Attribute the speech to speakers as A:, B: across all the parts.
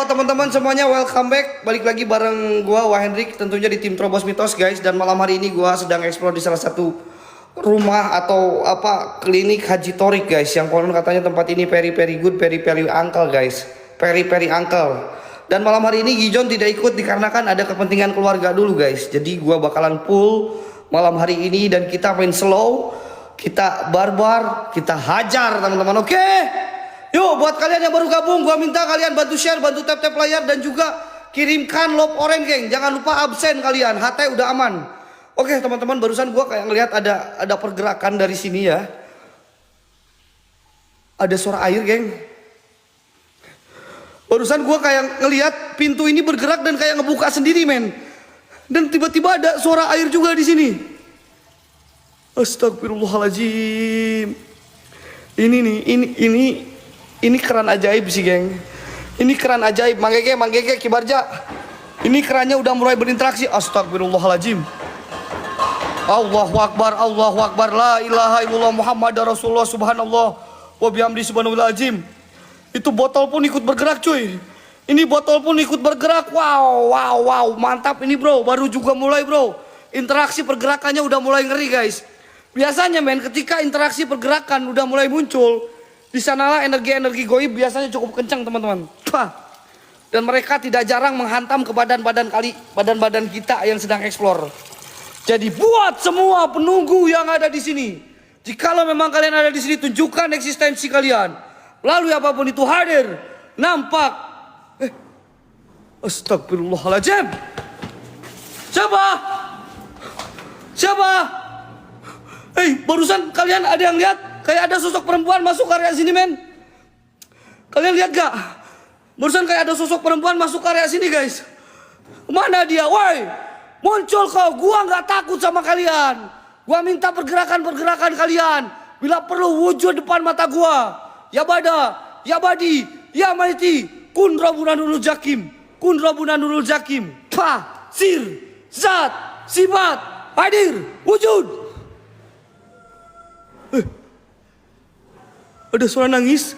A: Halo teman-teman semuanya, welcome back. Balik lagi bareng gua Wahendrik, tentunya di tim Terobos Mitos guys. Dan malam hari ini gua sedang explore di salah satu rumah atau klinik Haji Torik guys. Yang konon katanya tempat ini very good, very uncle guys. Very uncle. Dan malam hari ini Gijon tidak ikut dikarenakan ada kepentingan keluarga dulu guys. Jadi gua bakalan full malam hari ini dan kita main slow, kita barbar, kita hajar teman-teman. Oke? Yuk, buat kalian yang baru gabung, gua minta kalian bantu share, bantu tap layar, dan juga kirimkan love orange geng. Jangan lupa absen kalian, HT udah aman. Oke teman-teman, barusan gua kayak ngelihat ada pergerakan dari sini ya. Ada suara air geng. Barusan gua kayak ngelihat pintu ini bergerak dan kayak ngebuka sendiri men. Dan tiba-tiba ada suara air juga di sini. Astagfirullahaladzim. Ini keran ajaib sih geng. Ini keran ajaib. Manggege kibarja. Ini kerannya udah mulai berinteraksi. Astagfirullahaladzim. Allahu Akbar. La ilaha illallah Muhammad Rasulullah subhanallah. Wa bihamdi subhanallahazim. Itu botol pun ikut bergerak cuy. Ini botol pun ikut bergerak. Wow. Mantap ini bro. Baru juga mulai bro. Interaksi pergerakannya udah mulai ngeri guys. Biasanya men ketika interaksi pergerakan udah mulai muncul, di sanalah energi goib biasanya cukup kencang teman-teman. Dan mereka tidak jarang menghantam ke badan-badan kita yang sedang eksplor. Jadi buat semua penunggu yang ada di sini, jikalau memang kalian ada di sini, tunjukkan eksistensi kalian. Melalui apapun itu hadir, nampak. Astagfirullahaladzim. Siapa? Barusan kalian ada yang lihat? Kayak ada sosok perempuan masuk area sini men. Kalian lihat gak? Barusan kayak ada sosok perempuan masuk area sini guys. Mana dia? Woi, muncul kau. Gua gak takut sama kalian. Gua minta pergerakan kalian. Bila perlu wujud depan mata gua. Ya bada, ya badi, ya maiti. Kun Rabbunanul Jakim. Pah, sir, zat, sifat, hadir, wujud. Ada suara nangis.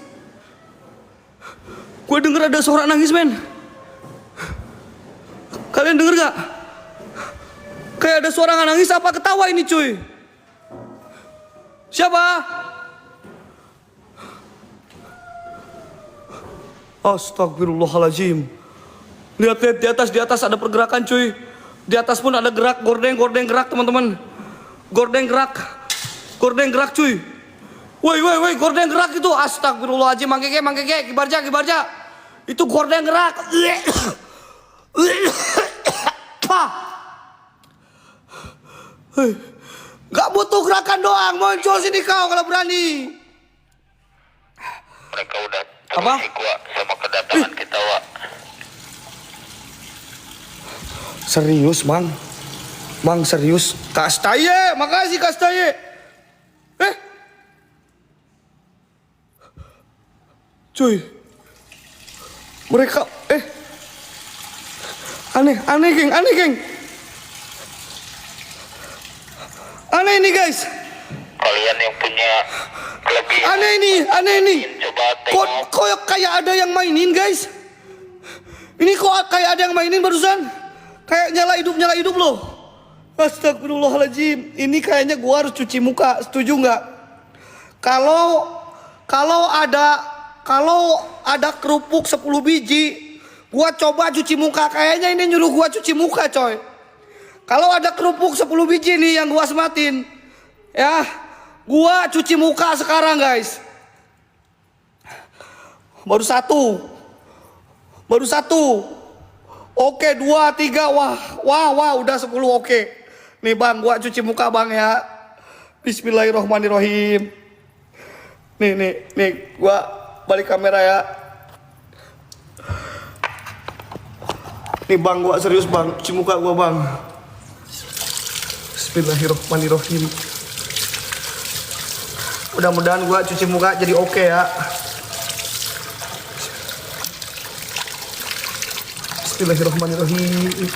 A: Gue denger ada suara nangis men. Kalian denger gak? Kayak ada suara nangis apa ketawa ini cuy. Siapa? Astagfirullahaladzim. Lihat di atas ada pergerakan cuy. Di atas pun ada gerak, gordeng gerak teman-teman. Gordeng gerak cuy. Woi, gorden gerak itu. Astagfirullahaladzim. Manggege, kibarja. Itu gorden gerak. Gak butuh gerakan doang. Muncul sini kau kalau berani.
B: Mereka udah terusik Wak sama kedatangan kita Wak.
A: Serius Mang serius. Kastaye, makasih Kastaye. Cuy, mereka aneh geng. Aneh ini guys.
B: Kalian yang punya kelebihan.
A: Aneh ini.
B: Coba tengok.
A: Kok kayak ada yang mainin guys. Ini kok kayak ada yang mainin barusan. Kayak nyala hidup loh. Astagfirullahaladzim. Ini kayaknya gua harus cuci muka. Setuju nggak? Kalau ada kerupuk 10 biji, gua coba cuci muka. Kayaknya ini nyuruh gua cuci muka coy. Kalau ada kerupuk 10 biji nih yang gua sematin, ya gua cuci muka sekarang guys. Baru satu. Oke, 2, 3. Wah, udah 10 oke. Nih bang, gua cuci muka bang ya. Bismillahirrohmanirrohim. Nih, gua balik kamera ya. Nih bang, gua serius bang, cuci muka gua bang. Bismillahirrohmanirrohim. Mudah-mudahan gua cuci muka jadi oke ya. Bismillahirrohmanirrohim.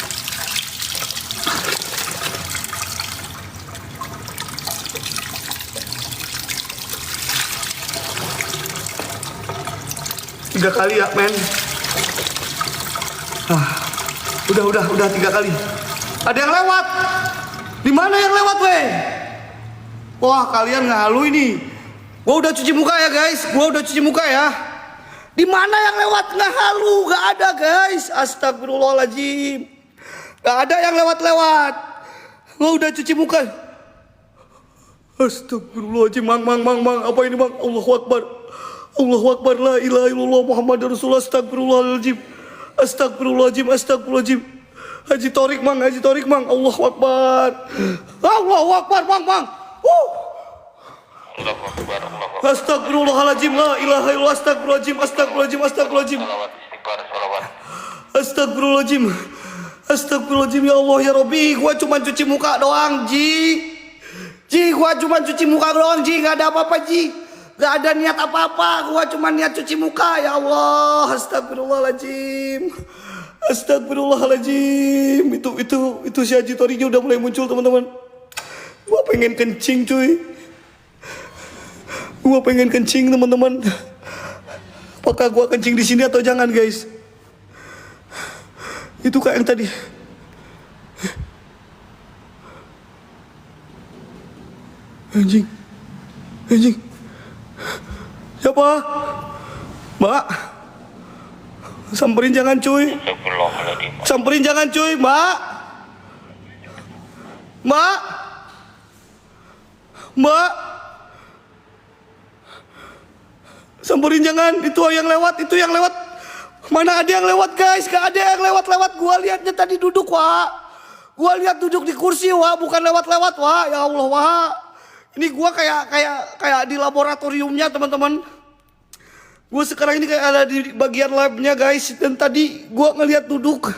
A: Tiga kali ya men. Udah 3 kali. Ada yang lewat. Di mana yang lewat, weh? Wah, kalian ngalu ini. Gua udah cuci muka ya, guys. Di mana yang lewat? Nggak halu, nggak ada, guys. Astagfirullahaladzim. Nggak ada yang lewat-lewat. Gua udah cuci muka. Astagfirullahaladzim, mang. Apa ini, mang? Allahu Akbar. La ilaha illallah Muhammadur Rasulullah. Astagfirullahaladzim. Haji Torik, mang. Allahu Akbar, mang. Astagfirullahaladzim, la ilaha illallah, astagfirullahaladzim. Astagfirullahaladzim, ya Allah, ya Rabbi. Gua cuma cuci muka doang, Ji, nggak ada apa-apa, Ji. Gak ada niat apa-apa, gua cuma niat cuci muka, ya Allah. Astagfirullahaladzim. Itu si Haji Torinya udah mulai muncul, teman-teman. Gua pengen kencing, cuy. Teman-teman. Apakah gua kencing di sini atau jangan, guys? Itu kayak yang tadi. Anjing. Siapa? Mbak. Samperin jangan, cuy. Mbak. Samperin jangan, itu yang lewat. Mana ada yang lewat, guys? Gak ada yang lewat. Gua lihatnya tadi duduk, Wak. Gua lihat duduk di kursi, Wak, bukan lewat, Wak. Ya Allah, Wak. Ini gua kayak di laboratoriumnya, teman-teman. Gua sekarang ini kayak ada di bagian labnya, guys. Dan tadi gua ngelihat duduk.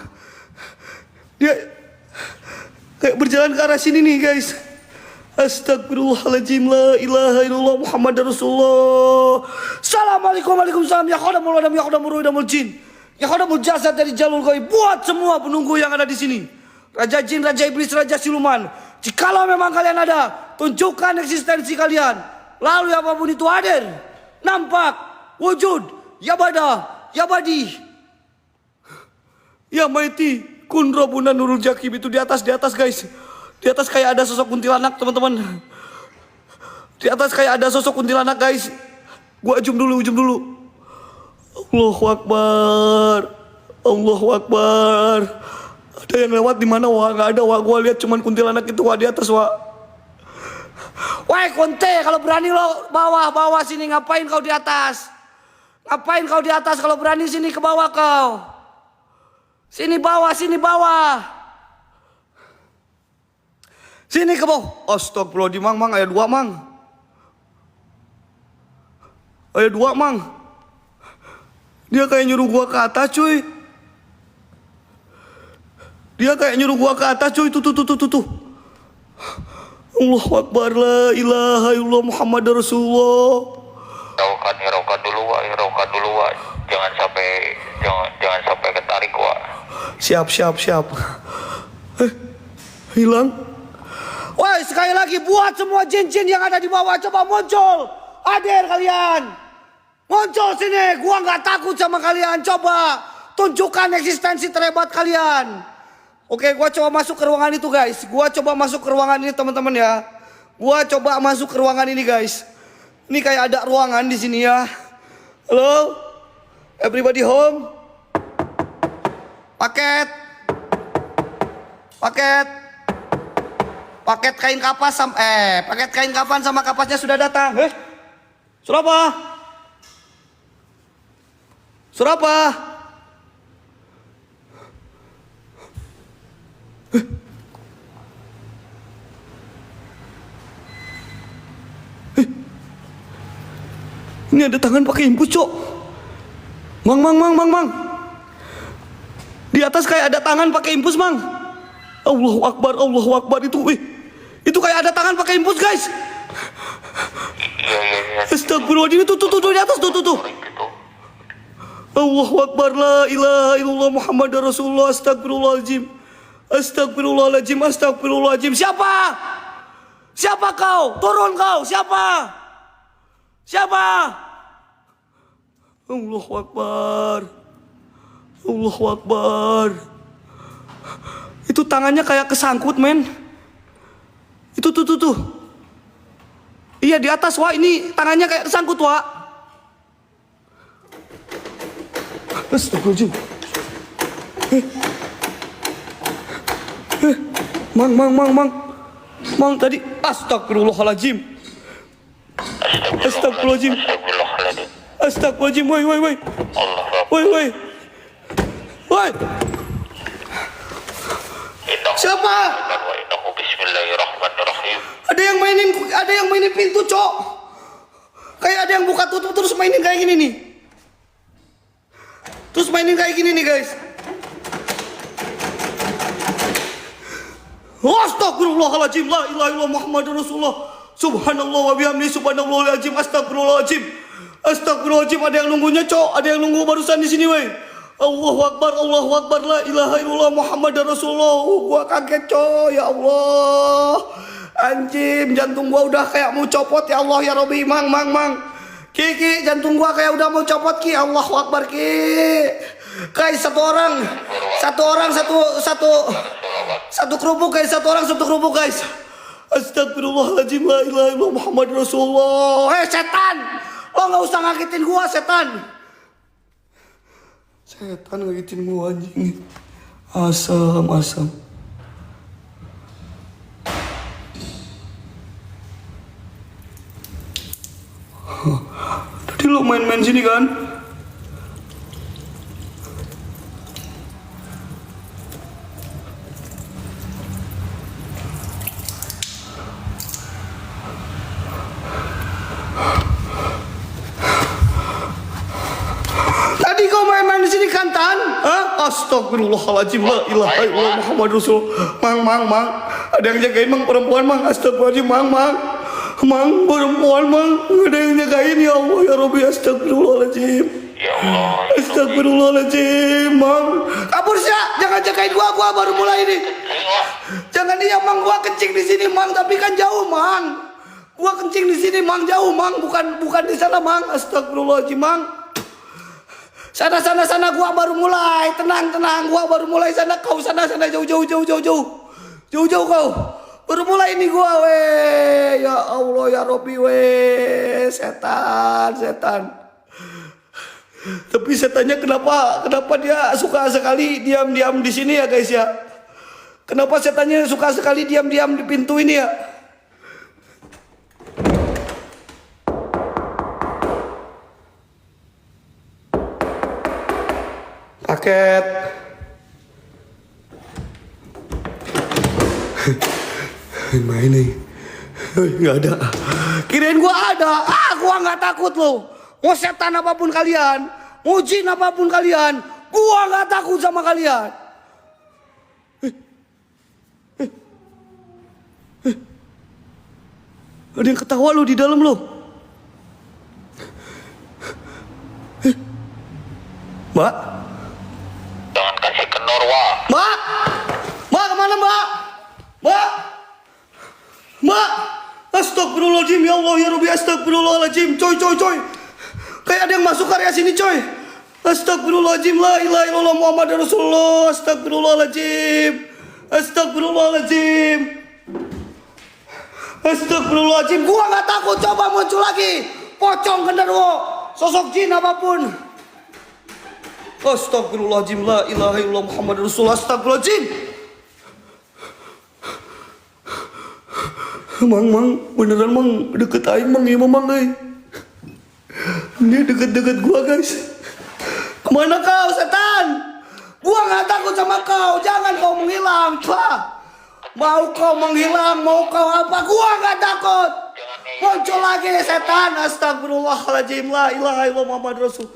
A: Dia kayak berjalan ke arah sini nih, guys. Astagfirullahaladzim, la ilaha illallah Muhammadur Rasulullah. Assalamualaikum, waalaikumsalam. Ya khadamul adam, ya khadamul ruh, damul jin, ya khadamul jasad dari jalur gaib. Buat semua penunggu yang ada di sini, raja jin, raja iblis, raja siluman. Jikalau memang kalian ada, tunjukkan eksistensi kalian. Lalu apapun itu hadir, nampak, wujud, ya bada, ya badi, ya maiti, kun robuna nurul jakim. Itu di atas, guys. Di atas kayak ada sosok kuntilanak, teman-teman. Di atas kayak ada sosok kuntilanak, guys. Gua ujung dulu. Allahu Akbar. Ada yang lewat di mana, Wak? Gak ada, Wak. Gua lihat cuman kuntilanak itu, Wak, di atas, Wak. Woi, Konte, kalau berani lo bawah sini. Ngapain kau di atas? Kalau berani sini ke bawah kau. Sini bawah. Sini ke bawah. Astagfirullahaladzim, mang. Ayat 2, mang. Dia kayak nyuruh gua ke atas, cuy. Tuh. Allahu Akbar, la ilaha illallah Muhammadur Rasulullah.
B: Hiraukan dulu, Wak. Jangan sampai ketarik, Wak.
A: Siap. Hilang. Woi, sekali lagi buat semua jin-jin yang ada di bawah, coba muncul. Hadir kalian. Muncul sini, gua nggak takut sama kalian. Coba tunjukkan eksistensi terhebat kalian. Oke, gua coba masuk ke ruangan itu, guys. Teman-teman ya. Gua coba masuk ke ruangan ini, guys. Ini kayak ada ruangan di sini ya. Halo? Everybody home? Paket kain kapas paket kain kapan sama kapasnya sudah datang. Suruh apa? Ini ada tangan pakai infus, Cok. Mang. Di atas kayak ada tangan pakai infus, Mang. Allahu Akbar itu kayak ada tangan pakai infus, guys. Astagfirullahaladzim, itu tuh di atas tuh. Allahu Akbar, la ilaha illallah Muhammadur Rasulullah. Astagfirullahaladzim. Siapa kau? Turun kau, siapa? Allahu Akbar. Allahu Akbar. Itu tangannya kayak kesangkut, men. Itu tuh. Iya di atas, Wak. Ini tangannya kayak kesangkut, Wak. Astagfirullahaladzim. Mang tadi. Astagfirullahaladzim. Astagfirullahaladzim. Astagfirullahaladzim. Woi. Woi. Siapa?
B: Bismillahirrahmanirrahim.
A: Ada yang mainin pintu, Cok. Kayak ada yang buka tutup terus mainin kayak gini nih. Terus mainin kayak gini nih, guys. Astagfirullahaladzim. La ilaha illallah Muhammadur Rasulullah. Subhanallah wa bihamdihi subhanallahul azim. Astagfirullahaladzim. Astagfirullahaladzim. Ada yang nunggunya, Cok. Ada yang nunggu barusan di sini, weh. Allahu Akbar. La ilaha illallah Muhammadur Rasulullah. Gua kaget, Cok. Ya Allah. Anjim, jantung gua udah kayak mau copot. Ya Allah ya Rabbi. Mang. Ki, jantung gua kayak udah mau copot, Ki. Allahu Akbar, Ki. Guys, satu orang satu kerupuk, guys. Satu orang satu kerupuk, guys. Astagfirullahaladzim. La ilaha illallah Muhammadur Rasulullah. Setan. Lo gak usah ngagetin gua, setan. Setan ngagetin gua, anjing. Asam. Tadi lo main-main sini kan? Tadi kau main-main di sini kan, Tan? Hah? Astagfirullahaladzim. La ilaha illallah Muhammadur Rasulullah. Mang. Ada yang jagain, Mang, perempuan, Mang. Astagfirullahaladzim, Mang, perempuan, Mang. Ada yang jagain, ya Allah ya Rabbi. Astagfirullahaladzim.
B: Ya Allah.
A: Astagfirullahaladzim, Mang. Kabur sih, jangan jagain gua baru mulai ini. Jangan dia, Mang. Gua kencing di sini, Mang, tapi kan jauh, Mang. Gua kencing di sini, Mang, jauh, Mang. Bukan di sana, Mang. Astagfirullahaladzim, Mang. Sana gua baru mulai. Tenang. Gua baru mulai sana. Kau sana jauh. Jauh kau. Baru mulai ini gua, weh. Ya Allah ya Rabbi, weh. Setan. Tapi setannya kenapa dia suka sekali diam-diam di sini ya, guys ya? Kenapa setannya suka sekali diam-diam di pintu ini ya? Paket. Main nih. Nggak ada. Kirain gua ada. Gua nggak takut loh. Mau setan apapun kalian, mau jin apapun kalian, gua nggak takut sama kalian. Ada yang ketawa lo di dalam lo. Mbak?
B: Jangan kasih kendor, Wak.
A: Mbak, kemana, Mbak? Mbak, astagfirullahaladzim, ya Allah ya Rabbi, astagfirullahaladzim, coy. Kayak ada yang masuk area sini, coy. Astagfirullahaladzim, la ilaha illallah Muhammadur Rasulullah, astagfirullahaladzim. Gua nggak takut, coba muncul lagi. Pocong genderuwo, sosok jin apapun. Astagfirullahaladzim, la ilaha illallah Muhammadur Rasulullah, astagfirullahaladzim. Mang, beneran, Mang, deket aing, Mang, ya, Mang, Dia deket-deket gua, guys. Kemana kau, setan? Gua nggak takut sama kau, jangan kau menghilang, Pak. Mau kau menghilang, mau kau apa, gua nggak takut. Muncul lagi, setan. Astagfirullahaladzim, la ilaha illallah Muhammadur Rasul.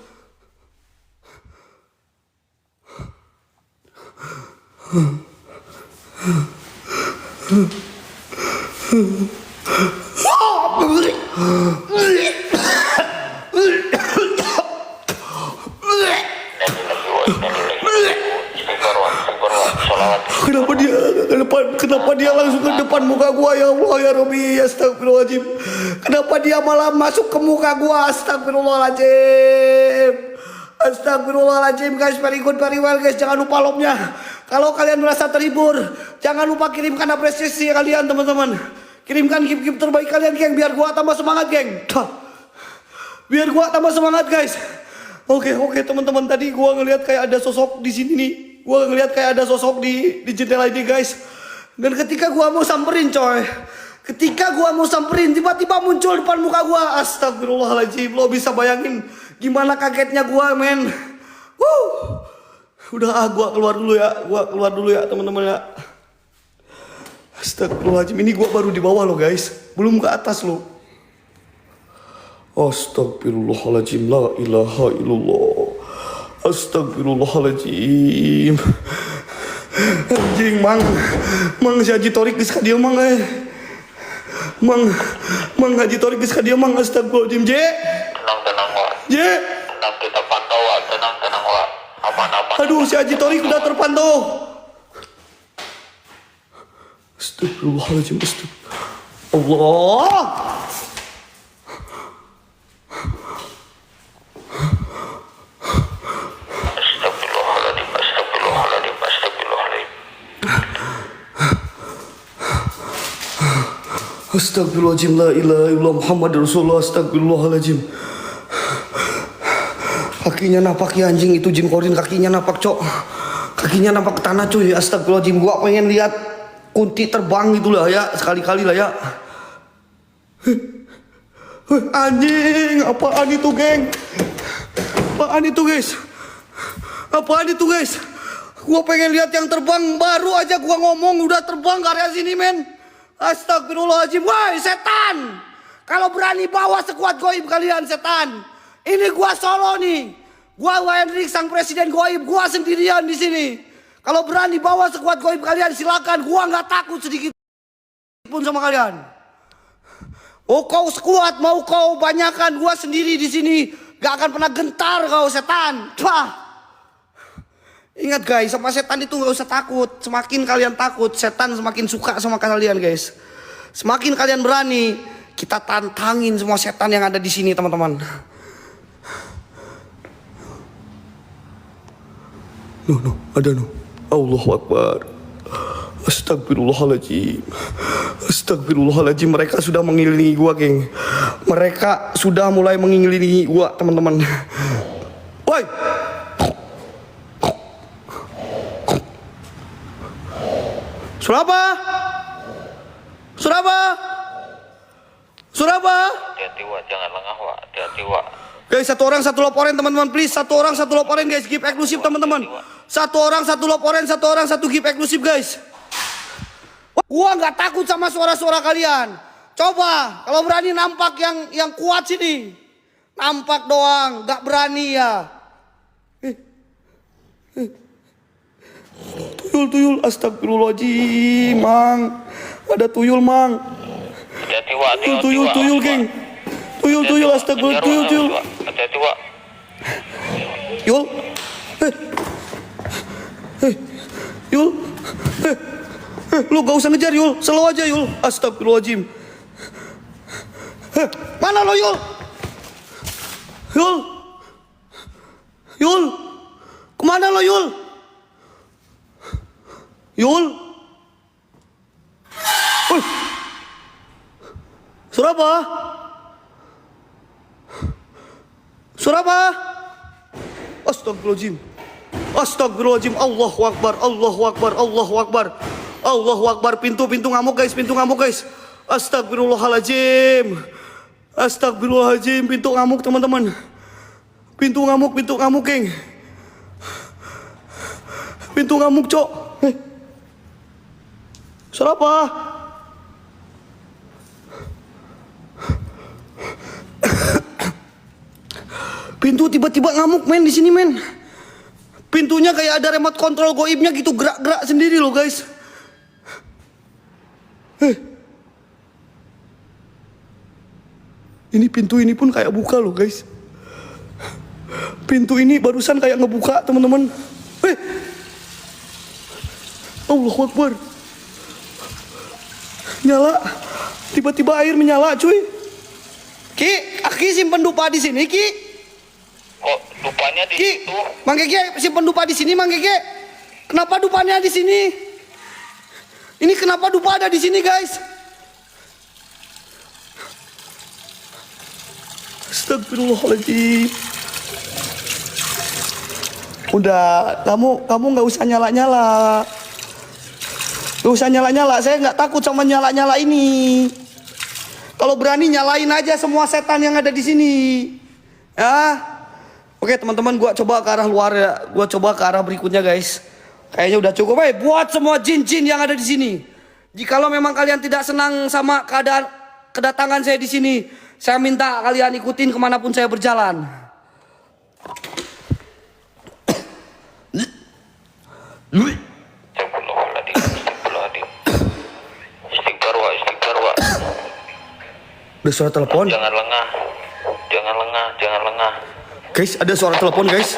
A: Kenapa dia langsung ke depan muka gua, ya Allah ya Rabbi, astagfirullahaladzim. Kenapa dia malah masuk ke muka gua, astagfirullahaladzim. Astagfirullahaladzim guys, very good, very well guys. Jangan lupa love-nya. Kalau kalian merasa terhibur, jangan lupa kirimkan apresiasi kalian teman-teman. Kirimkan gift-gift terbaik kalian geng, biar gua tambah semangat geng. Biar gua tambah semangat guys. Oke teman-teman, tadi gua ngelihat kayak ada sosok di sini nih. Gua ngelihat kayak ada sosok di jendela ini guys. Dan ketika gua mau samperin coy, tiba-tiba muncul depan muka gua. Astagfirullahaladzim, lo bisa bayangin gimana kagetnya gua men. Udah gua keluar dulu ya teman-teman ya. Astagfirullahaladzim, ini gua baru di bawah lo guys, belum ke atas lo. Astagfirullahaladzim, la ilaha illallah. Astagfirullahaladzim. Anjing mang si Haji Torik geus ka dieu mang Mang Haji Torik geus ka dieu mang. Astagfirullahaladzim.
B: Tenang wa. Tenang, kita pantau wa. Tenang wa. Aman.
A: Aduh, si Haji Torik udah terpantau. Astagfirullahaladzim. Allah. Astagfirullahaladzim, la ilaha illallah Muhammad Rasulullah. Astagfirullahaladzim. Kakinya napak ya anjing, itu Jim Korin kakinya napak cok. Kakinya napak ke tanah cuy. Astagfirullahaladzim, gua pengen lihat kunti terbang gitu lah ya, sekali-kali lah ya. Anjing, apaan itu geng? Apaan itu guys? Gua pengen lihat yang terbang, baru aja gua ngomong udah terbang ke area sini men. Astagfirullahaladzim. Woi setan, kalau berani bawa sekuat goib kalian setan. Ini gua solo nih, gua Hendrik sang presiden goib, gua sendirian di sini. Kalau berani bawa sekuat goib kalian silakan, gua nggak takut sedikit pun sama kalian. Oh kau sekuat, mau kau banyakan, gua sendiri di sini, gak akan pernah gentar kau setan. Wah. Ingat guys, sama setan itu gak usah takut. Semakin kalian takut, setan semakin suka sama kalian guys. Semakin kalian berani, kita tantangin semua setan yang ada di sini teman-teman. Ada no. Allahu Akbar. Astagfirullahaladzim. Mereka sudah mengelilingi gua geng. Mereka sudah mulai mengelilingi gua teman-teman. Woi. Suraba.
B: Hati-hati wa, jangan lengah wa. Hati-hati wa.
A: Guys, satu orang satu laporan teman-teman, please. Satu orang satu laporan guys, gift eksklusif teman-teman. Satu orang satu laporan, satu orang satu gift eksklusif guys. Gua nggak takut sama suara-suara kalian. Coba kalau berani nampak yang kuat sini. Nampak doang, nggak berani ya. Tuyul, astagfirullahaladzim, mang. Ada tuyul, mang.
B: Hati-hati wa.
A: Tuyul, geng. Tuyul, astagfirullah, tuyul.
B: Hati-hati wa.
A: Yul. Yul. Lu gak usah ngejar Yul, slow aja Yul. Astagfirullahaladzim. Mana lo Yul? Yul. Kemana lo Yul? Woi. Suraba. Astagfirullahaladzim. Allahu Akbar. Pintu ngamuk guys. Astagfirullahaladzim. Pintu ngamuk teman-teman. Pintu ngamuk geng. Pintu ngamuk cok. Suraba. Pintu tiba-tiba ngamuk men di sini men. Pintunya kayak ada remote control goibnya gitu, gerak-gerak sendiri loh guys. Ini pintu ini pun kayak buka loh guys. Pintu ini barusan kayak ngebuka teman-teman. Allahu Akbar. Nyala. Tiba-tiba air menyala cuy. Ki simpen dupa di sini Ki.
B: Kok Dupanya di
A: Ki,
B: situ.
A: Mang Gege simpen dupa di sini, Mang Gege. Kenapa dupanya di sini? Ini kenapa dupa ada di sini, guys? Astagfirullahaladzim. Udah, kamu nggak usah nyala-nyala. Nggak usah nyala-nyala. Saya nggak takut sama nyala-nyala ini. Kalau berani nyalain aja semua setan yang ada di sini. Ya. Oke teman-teman, gua coba ke arah luar ya. Gua coba ke arah berikutnya, guys. Kayaknya udah cukup. Buat semua jin-jin yang ada di sini. Jikalau memang kalian tidak senang sama keadaan kedatangan saya di sini, saya minta kalian ikutin kemanapun saya berjalan.
B: Astagfirullahaladzim. Istighfar wa.
A: Ada suara telepon.
B: Jangan lengah.
A: Guys, ada suara telepon, guys.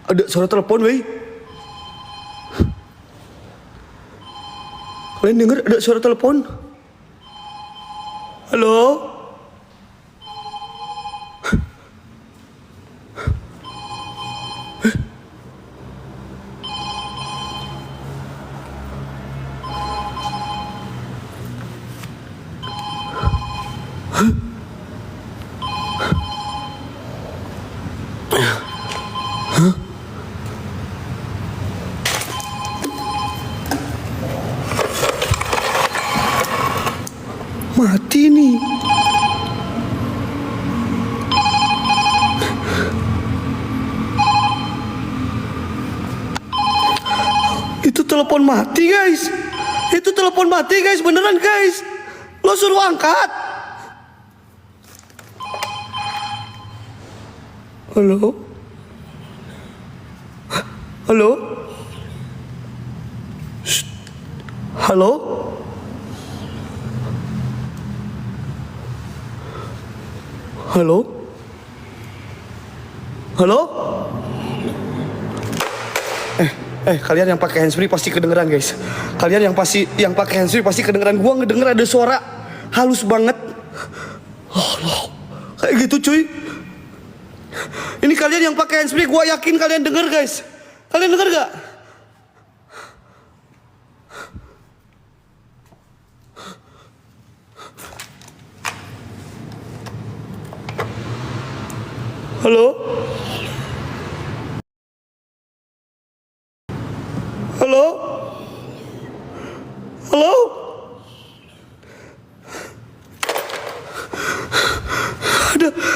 A: Ada suara telepon, wey. Kalian dengar ada suara telepon? Halo? Mati nih. Itu telepon mati, guys. Itu telepon mati, guys. Beneran, guys. Lo suruh angkat. Halo? Halo? Shh. Halo? Halo? Halo? Kalian yang pakai handsfree pasti kedengeran, guys. Kalian yang pakai handsfree pasti kedengeran. Gua ngedenger ada suara halus banget. Allah, kayak gitu, cuy. Ini kalian yang pakai handsfree, gua yakin kalian denger, guys. Kalian denger gak? Halo? Halo? Halo?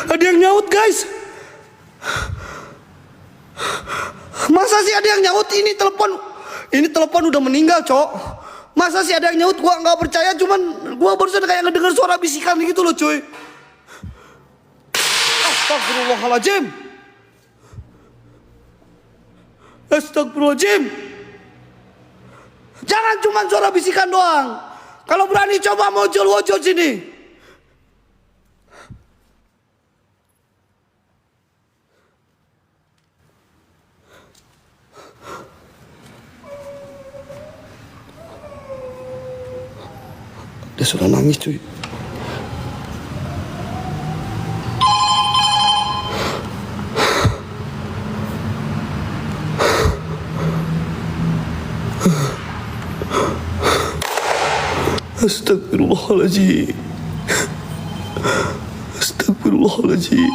A: Ada yang nyaut, guys. Masa sih ada yang nyaut? Ini telepon udah meninggal, Cok. Masa sih ada yang nyaut? Gua nggak percaya, cuman gua barusan kayak ngedenger suara bisikan gitu loh, cuy. Astagfirullahaladzim. Astagfirullahaladzim. Jangan cuma suara bisikan doang. Kalau berani coba muncul sini. Dia sudah nangis, cuy. Astagfirullahaladzim. Astagfirullahaladzim.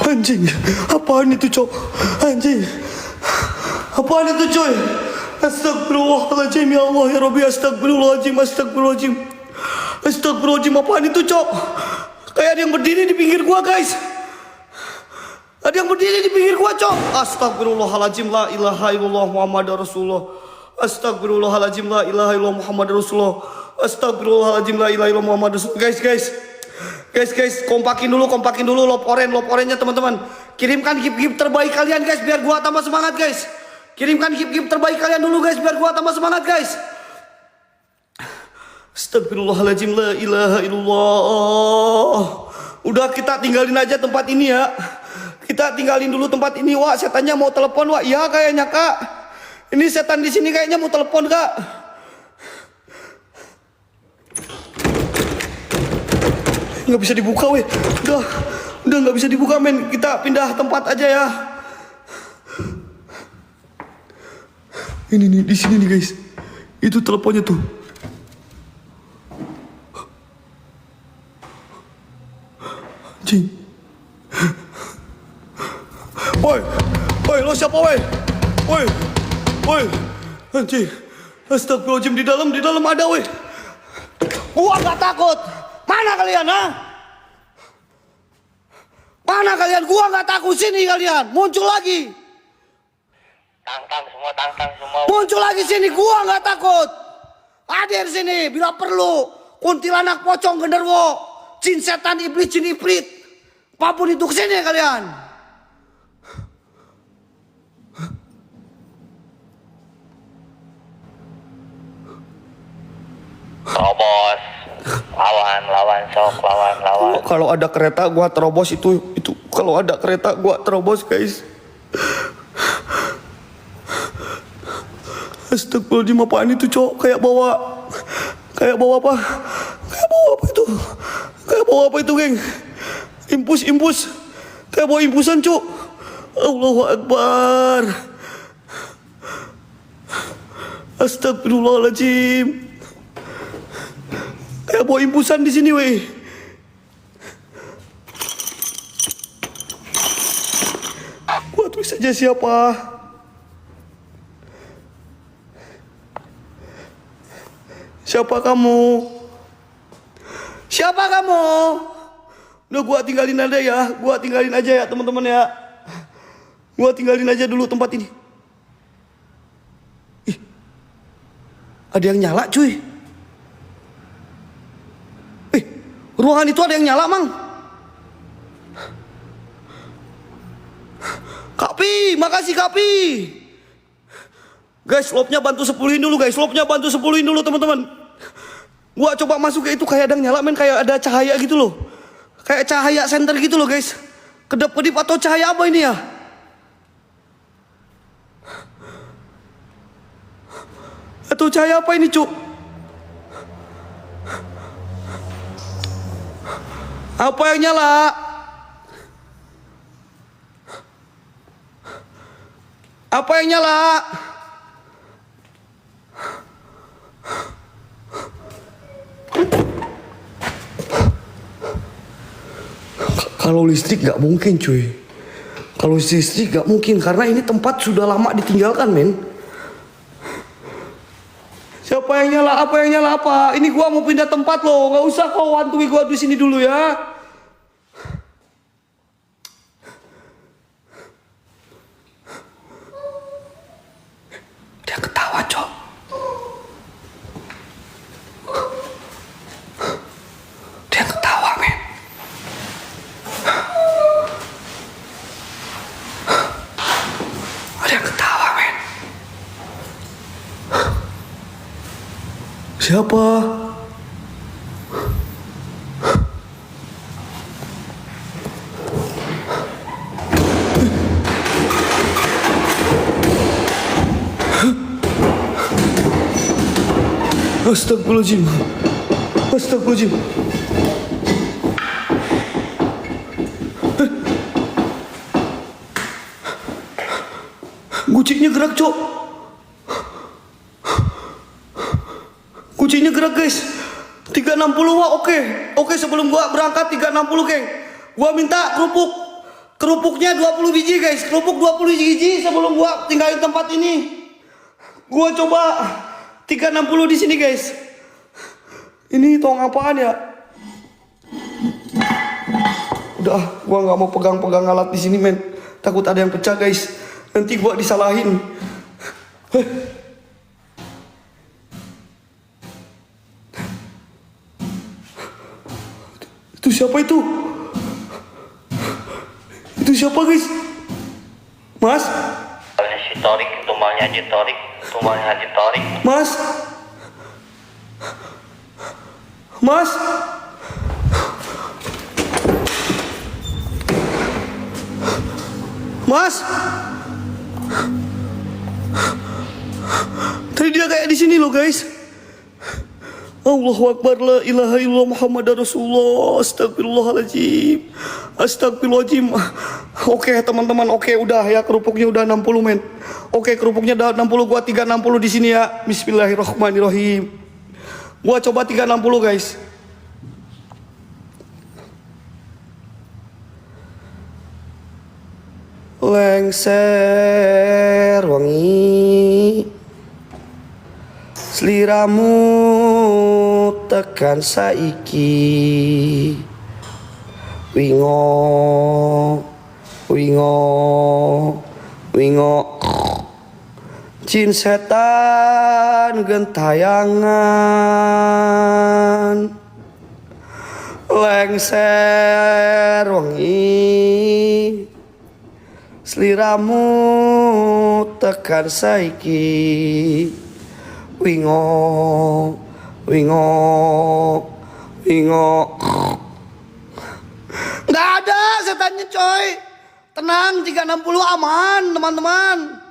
A: Anjing, apaan itu, Cok? Anjing, apaan itu, coy? Astagfirullahaladzim, ya Allah, ya Rabbi. Astagfirullahaladzim, astagfirullahaladzim. Astagfirullahaladzim, apaan itu, Cok? Kayak ada yang berdiri di pinggir gua, guys. Ada yang berdiri di pinggir gua, Cok. Astagfirullahaladzim, la ilaha illallah Muhammadur Rasulullah. Astagfirullahaladzim, la ilaha illallah Muhammadur Rasulullah. Astagfirullahaladzim, la ilaha illallah Muhammadur Rasulullah. Guys, kompakin dulu loporennya, teman-teman. Kirimkan gift terbaik kalian, guys, biar gua tambah semangat, guys. Kirimkan gift terbaik kalian dulu, guys, biar gua tambah semangat, guys. Astagfirullahaladzim, la ilaha illallah. Udah, kita tinggalin aja tempat ini ya. Kita tinggalin dulu tempat ini, Wak. Setannya mau telepon, Wak. Ya, kayaknya, Kak. Ini setan di sini kayaknya mau telepon, Kak. Nggak bisa dibuka weh. Udah nggak bisa dibuka men. Kita pindah tempat aja ya. Ini nih di sini nih guys. Itu teleponnya tuh. Anjing. Woi, lo siapa woi? Woi. Anjing. Astagfirullahaladzim, di dalam ada woi. Gua nggak takut. Mana kalian, ha? Mana kalian? Gua nggak takut, sini kalian. Muncul lagi.
B: Tangkang semua.
A: Muncul lagi sini, gua nggak takut. Hadir sini bila perlu. Kuntilanak, pocong, genderwo, jin setan, iblis, jin ifrit. Apapun itu, kesini kalian.
B: Terobos. Lawan sok, lawan.
A: Kalau ada kereta gua terobos itu kalau ada kereta gua terobos guys. Astagfirullahaladzim, apaan itu cok? Kayak bawa apa? Kayak bawa apa itu geng? Impus. Kayak bawa impusan cok. Allahu Akbar. Astagfirullahaladzim. Kayak bawa impusan di sini weh. Gua tulis saja siapa. Siapa kamu? Udah gua tinggalin aja ya teman-teman ya. Gua tinggalin aja dulu tempat ini. Ih, ada yang nyala cuy. Ruangan itu ada yang nyala mang. Kapi, makasih Kapi. Guys, slopnya bantu 10-in dulu guys. Teman-teman. Gua coba masuk ke itu kayak ada yang nyala men, kayak ada cahaya gitu loh. Kayak cahaya senter gitu loh guys. Kedap-kedip atau cahaya apa ini ya? Atau cahaya apa ini cuk? Apa yang nyala? Kalau listrik gak mungkin cuy. Karena ini tempat sudah lama ditinggalkan men. Siapa yang nyala? Apa? Ini gua mau pindah tempat loh. Gak usah kau hantui gua di sini dulu ya. Dia ketawa cok. Dia ketawa men. Ada yang ketawa men. Siapa? Astagfirullahaladzim. Kucingnya gerak cok. Kucingnya gerak guys. 360 wah oke sebelum gua berangkat 360 geng. Gua minta kerupuknya 20 biji guys. Kerupuk 20 biji sebelum gua tinggalin tempat ini. Gua coba 360 di sini guys. Ini tong apaan ya? Udah, gua nggak mau pegang-pegang alat di sini men. Takut ada yang pecah guys. Nanti gua disalahin. Itu siapa itu? Itu siapa guys? Mas?
B: Tumbalnya Haji Torik.
A: Mas? Tadi dia kayak di sini loh guys. Allahu Akbar, la ilaha illallah Muhammad Rasulullah, astagfirullahaladzim, astagfirullahaladzim. Oke teman-teman, oke udah ya, kerupuknya udah 60 men. Oke kerupuknya udah 60, gua 360 di sini ya. Bismillahirrahmanirrahim. Gua coba 360 guys. Lengser wangi sliramu tekan saiki, wingo wingo wingo jin setan gentayangan. Lengser wangi sliramu tekan saiki, wingo wingo wingo. Nggak ada setannya coy, tenang. 360 aman teman-teman,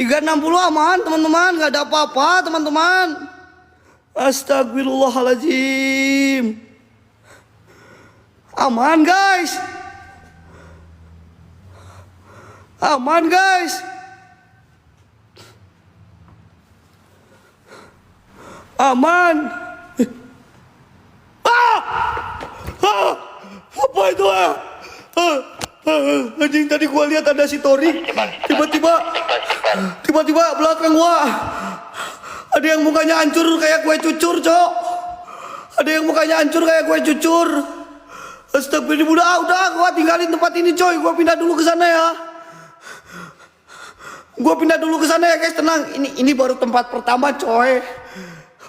A: 360 aman teman-teman, nggak ada apa-apa teman-teman. Astagfirullahaladzim, aman guys, aman guys, aman. Apa itu anjing, tadi gua lihat ada si Tori, tiba-tiba belakang gua ada yang mukanya hancur kayak kue cucur cok, ada yang mukanya hancur kayak kue cucur. Astagfirullah, udah gua tinggalin tempat ini coy, gua pindah dulu ke sana ya. Gua pindah dulu ke sana ya guys, tenang. Ini baru tempat pertama coy.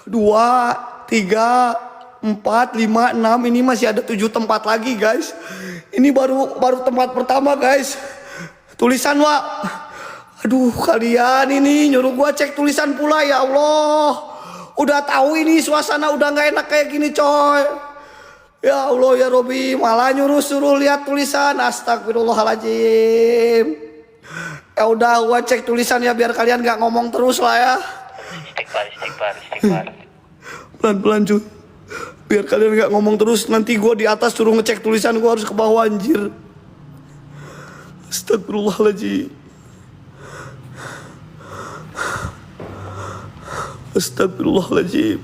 A: 2, 3, 4, 5, 6. Ini masih ada 7 tempat lagi guys. Ini baru tempat pertama guys. Tulisan Wak. Aduh kalian ini nyuruh gua cek tulisan pula, ya Allah. Udah tahu ini suasana udah nggak enak kayak gini coy. Ya Allah ya Robi, malah suruh lihat tulisan. Astagfirullahaladzim. Ya udah gua cek tulisan ya biar kalian nggak ngomong terus lah ya.
B: Istighfar.
A: Pelan-pelan cuy, biar kalian nggak ngomong terus. Nanti gua di atas suruh ngecek tulisan, gua harus ke bawah anjir. Astagfirullahaladzim. Astagfirullahaladzim.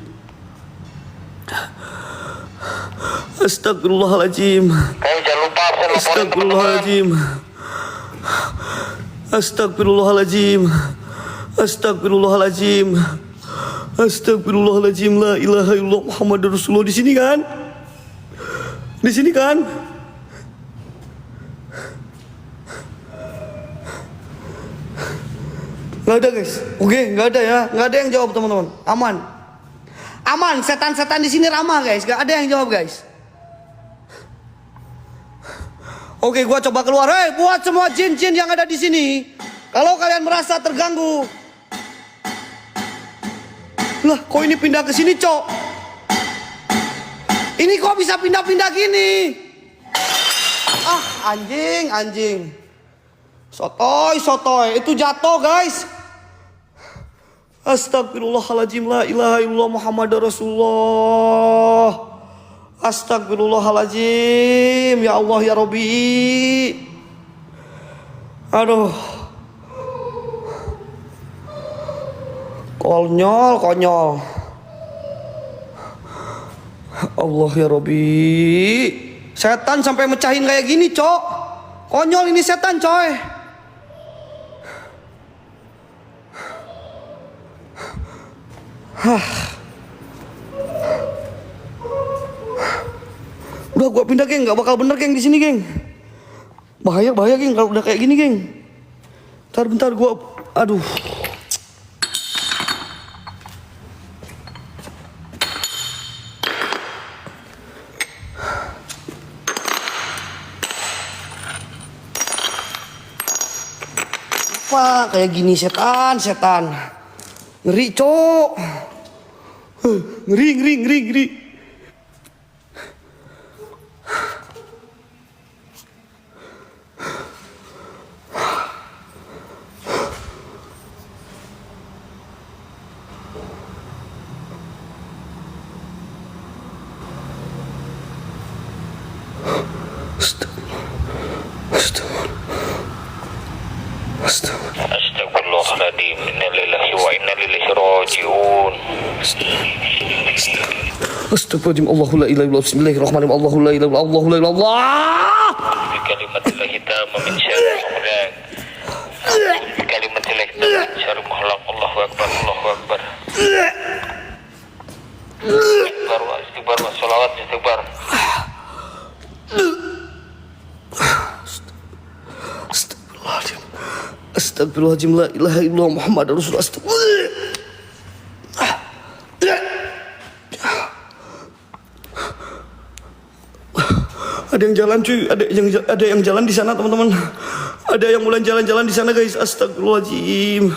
A: Astagfirullahaladzim.
B: Kamu jangan lupa absen laporin teman-teman.
A: Astagfirullahaladzim. Astagfirullahaladzim. Astagfirullahaladzim. La ilaha illallah Muhammad Rasulullah. Di sini kan? Di sini kan? Nggak ada guys. Oke, nggak ada ya. Nggak ada yang jawab teman-teman. Aman. Aman. Setan-setan di sini ramah guys. Nggak ada yang jawab guys. Oke, gua coba keluar. Hei, buat semua jin-jin yang ada di sini, kalau kalian merasa terganggu, lah, kok ini pindah ke sini, cok? Ini kok bisa pindah-pindah gini? Ah, anjing. Sotoy. Itu jatuh, guys. Astagfirullahaladzim, la ilaha illallah Muhammad Rasulullah. Astagfirullahaladzim, ya Allah ya Rabbi. Aduh, konyol. Allah ya Rabbi. Setan sampai mecahin kayak gini cok. Konyol ini setan coy. Udah gua pindah geng, nggak bakal bener geng di sini geng. Bahaya geng kalau udah kayak gini geng. Bentar gua, aduh. Apa kayak gini setan. Ngeri cok. Ngeri. Astagfirullahaladzim. Allahu la ilaha illallah. Bismillahirrahmanirrahim. Allahu la ilaha illallah. Allahu la ilaha illallah.
B: Bikalimatillah hitam min syarri makhluk. Bikalimatillah hitam min syarri makhluk. Allahu akbar. Allahu akbar. Istighfar wa sholawat istighfar.
A: Astagfirullahaladzim. Astagfirullahaladzim. La ilaha illallah Muhammad Rasulullah. Ada yang jalan cuy, ada yang jalan di sana teman-teman. Ada yang mulai jalan-jalan di sana guys. Astagfirullahaladzim.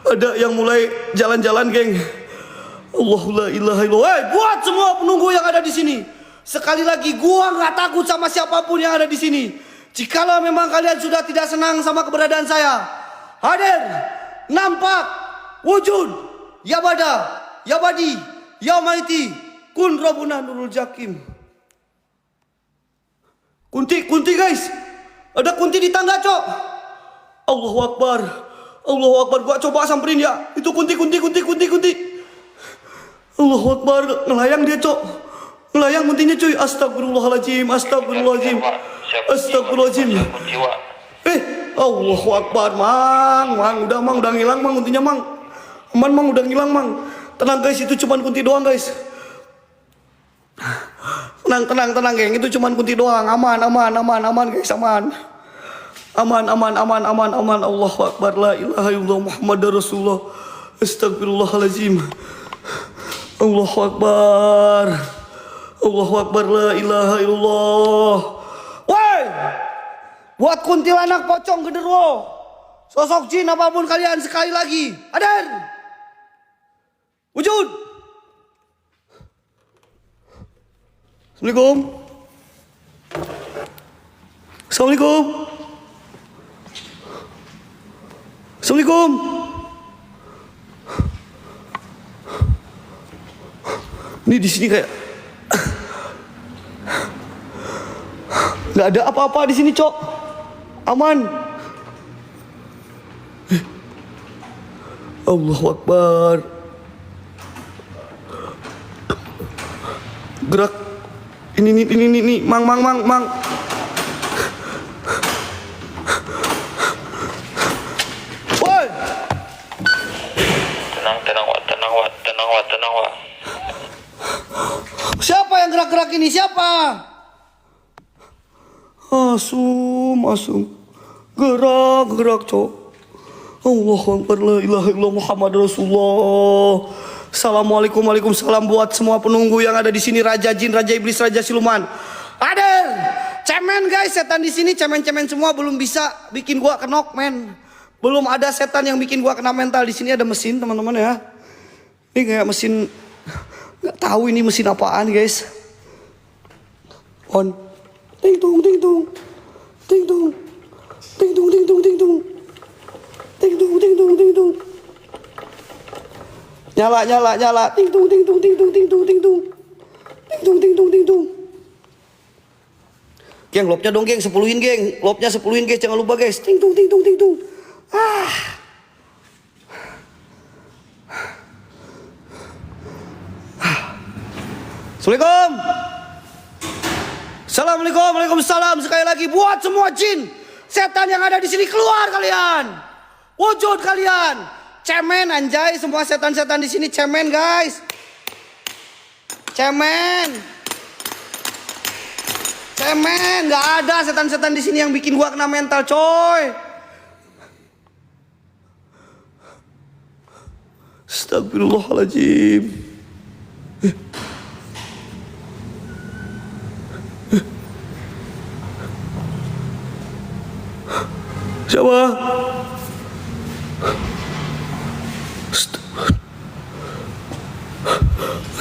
A: Ada yang mulai jalan-jalan geng. Allahu la ilaha illallah. Buat semua penunggu yang ada di sini. Sekali lagi gua nggak takut sama siapapun yang ada di sini. Jikalau memang kalian sudah tidak senang sama keberadaan saya, hadir, nampak, wujud, ya bada, ya badi, ya maiti, kun rabbuna nurul jakim. Kunti guys. Ada kunti di tangga, cok. Allahu Akbar. Allahu Akbar. Gua coba samperin ya. Itu kunti. Allahu Akbar. Ngelayang dia, cok. Ngelayang kuntinya, cuy. Astagfirullahaladzim. Astagfirullahaladzim. Astagfirullahaladzim. Allahu Akbar, Mang. Udah ngilang, Mang, kuntinya, Mang. Mang, udah ngilang, Mang. Tenang, guys. Itu cuma kunti doang, guys. Tenang geng, itu cuman kunti doang. Aman guys, aman. Allahu Akbar, la ilaha illallah Muhammadar Rasulullah. Astagfirullahaladzim. Allahu Akbar, la ilaha illallah. Woi, buat kuntilanak, pocong, genderuwo, sosok jin apapun kalian, sekali lagi hadir, wujud. Assalamualaikum. Ini di sini kayak nggak ada apa-apa di sini, cok. Aman. Allahu Akbar. Gerak. Ini, Mang. Woi. Tenang, Wak. Siapa yang gerak-gerak ini? Siapa? Asum. Gerak, cok. Allahu Akbar, la ilaha illallah Muhammad Rasulullah. Assalamualaikum, waalaikumsalam buat semua penunggu yang ada di sini, raja jin, raja iblis, raja siluman. Hadir. Cemen guys, setan di sini cemen-cemen semua, belum bisa bikin gua kenok, men. Belum ada setan yang bikin gua kena mental. Di sini ada mesin, teman-teman ya. Ini kayak mesin, nggak tahu ini mesin apaan, guys. On. Ting tung. Nyala. Ting tung. Geng, lobnya dong, geng. 10-in, geng. Lobnya 10-in, guys. Jangan lupa, guys. Ting tung. Assalamualaikum. Waalaikumsalam. Sekali lagi buat semua jin, setan yang ada di sini, keluar kalian. Wujud kalian. Cemen anjay, semua setan-setan di sini cemen, guys. Cemen, nggak ada setan-setan di sini yang bikin gua kena mental, coy. Astagfirullahaladzim. Siapa?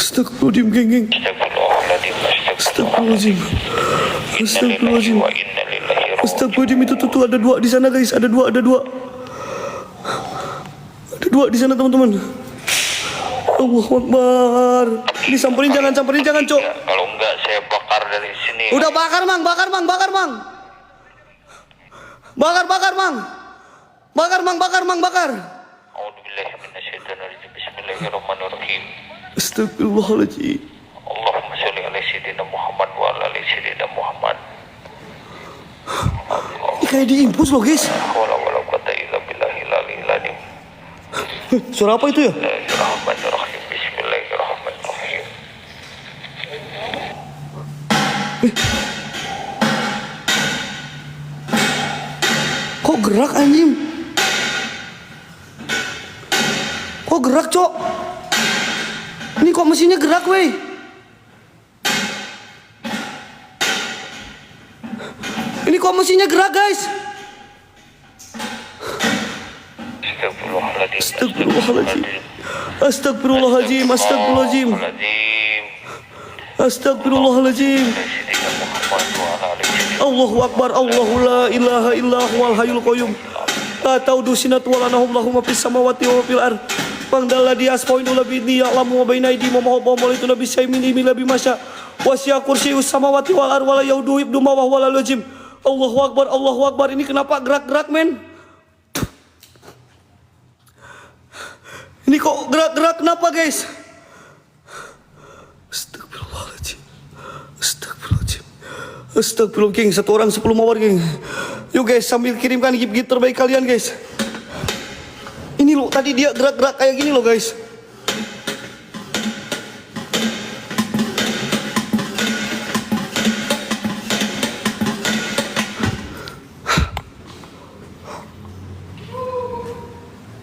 A: Astagfirullahaladzim, geng. Astagfirullahaladzim, itu tuh ada dua di sana, guys. Ada dua di sana, teman-teman. Allahu Akbar. Disamperin, jangan, cok.
B: Kalau enggak saya bakar dari sini.
A: Udah bakar, Mang. Bakar, Mang.
B: A'udzubillahi minasyaitonirrajim. Bismillahirrahmanirrahim.
A: Astagfirullahaladzim.
B: Allahumma sholli ala sayyidina Muhammad wa ala ali sayyidina Muhammad.
A: Ini kayak diimpus loh guys.
B: Wala wala quwata illa billahil aliyil azim.
A: Suara apa itu ya?
B: Bismillahirrahmanirrahim. Bismillahirrahmanirrahim.
A: Kok gerak anjing? Kok gerak cok? Ini kok mesinnya gerak weh? Ini kok mesinnya gerak guys?
B: Astagfirullahaladzim.
A: Astagfirullahaladzim. Astagfirullahaladzim. Astagfirullahaladzim. Allahu Akbar. Allahu la ilaha illa huwal hayyul qayyum. La ta'udu sinatu wa la nawm lahu ma fis samawati wa ma fil ard. Pangdalla di aspoinu labi ni ya'lamu wa baina aydihim wa ma huwa maulitu nabi syai'min imi labi masya. Wasya kursiyyus samawati wal ard wa la yaudu ibnu ma wa la lajim. Allahu Akbar. Allahu Akbar. Ini kenapa gerak-gerak men? Ini kok gerak-gerak kenapa guys? Astagfirullahaladzim. Astagfirullahaladzim. Astagfirullah geng. Satu orang 10 mawar geng. Yuk guys sambil kirimkan gift terbaik kalian guys. Ini loh tadi dia gerak-gerak kayak gini loh guys.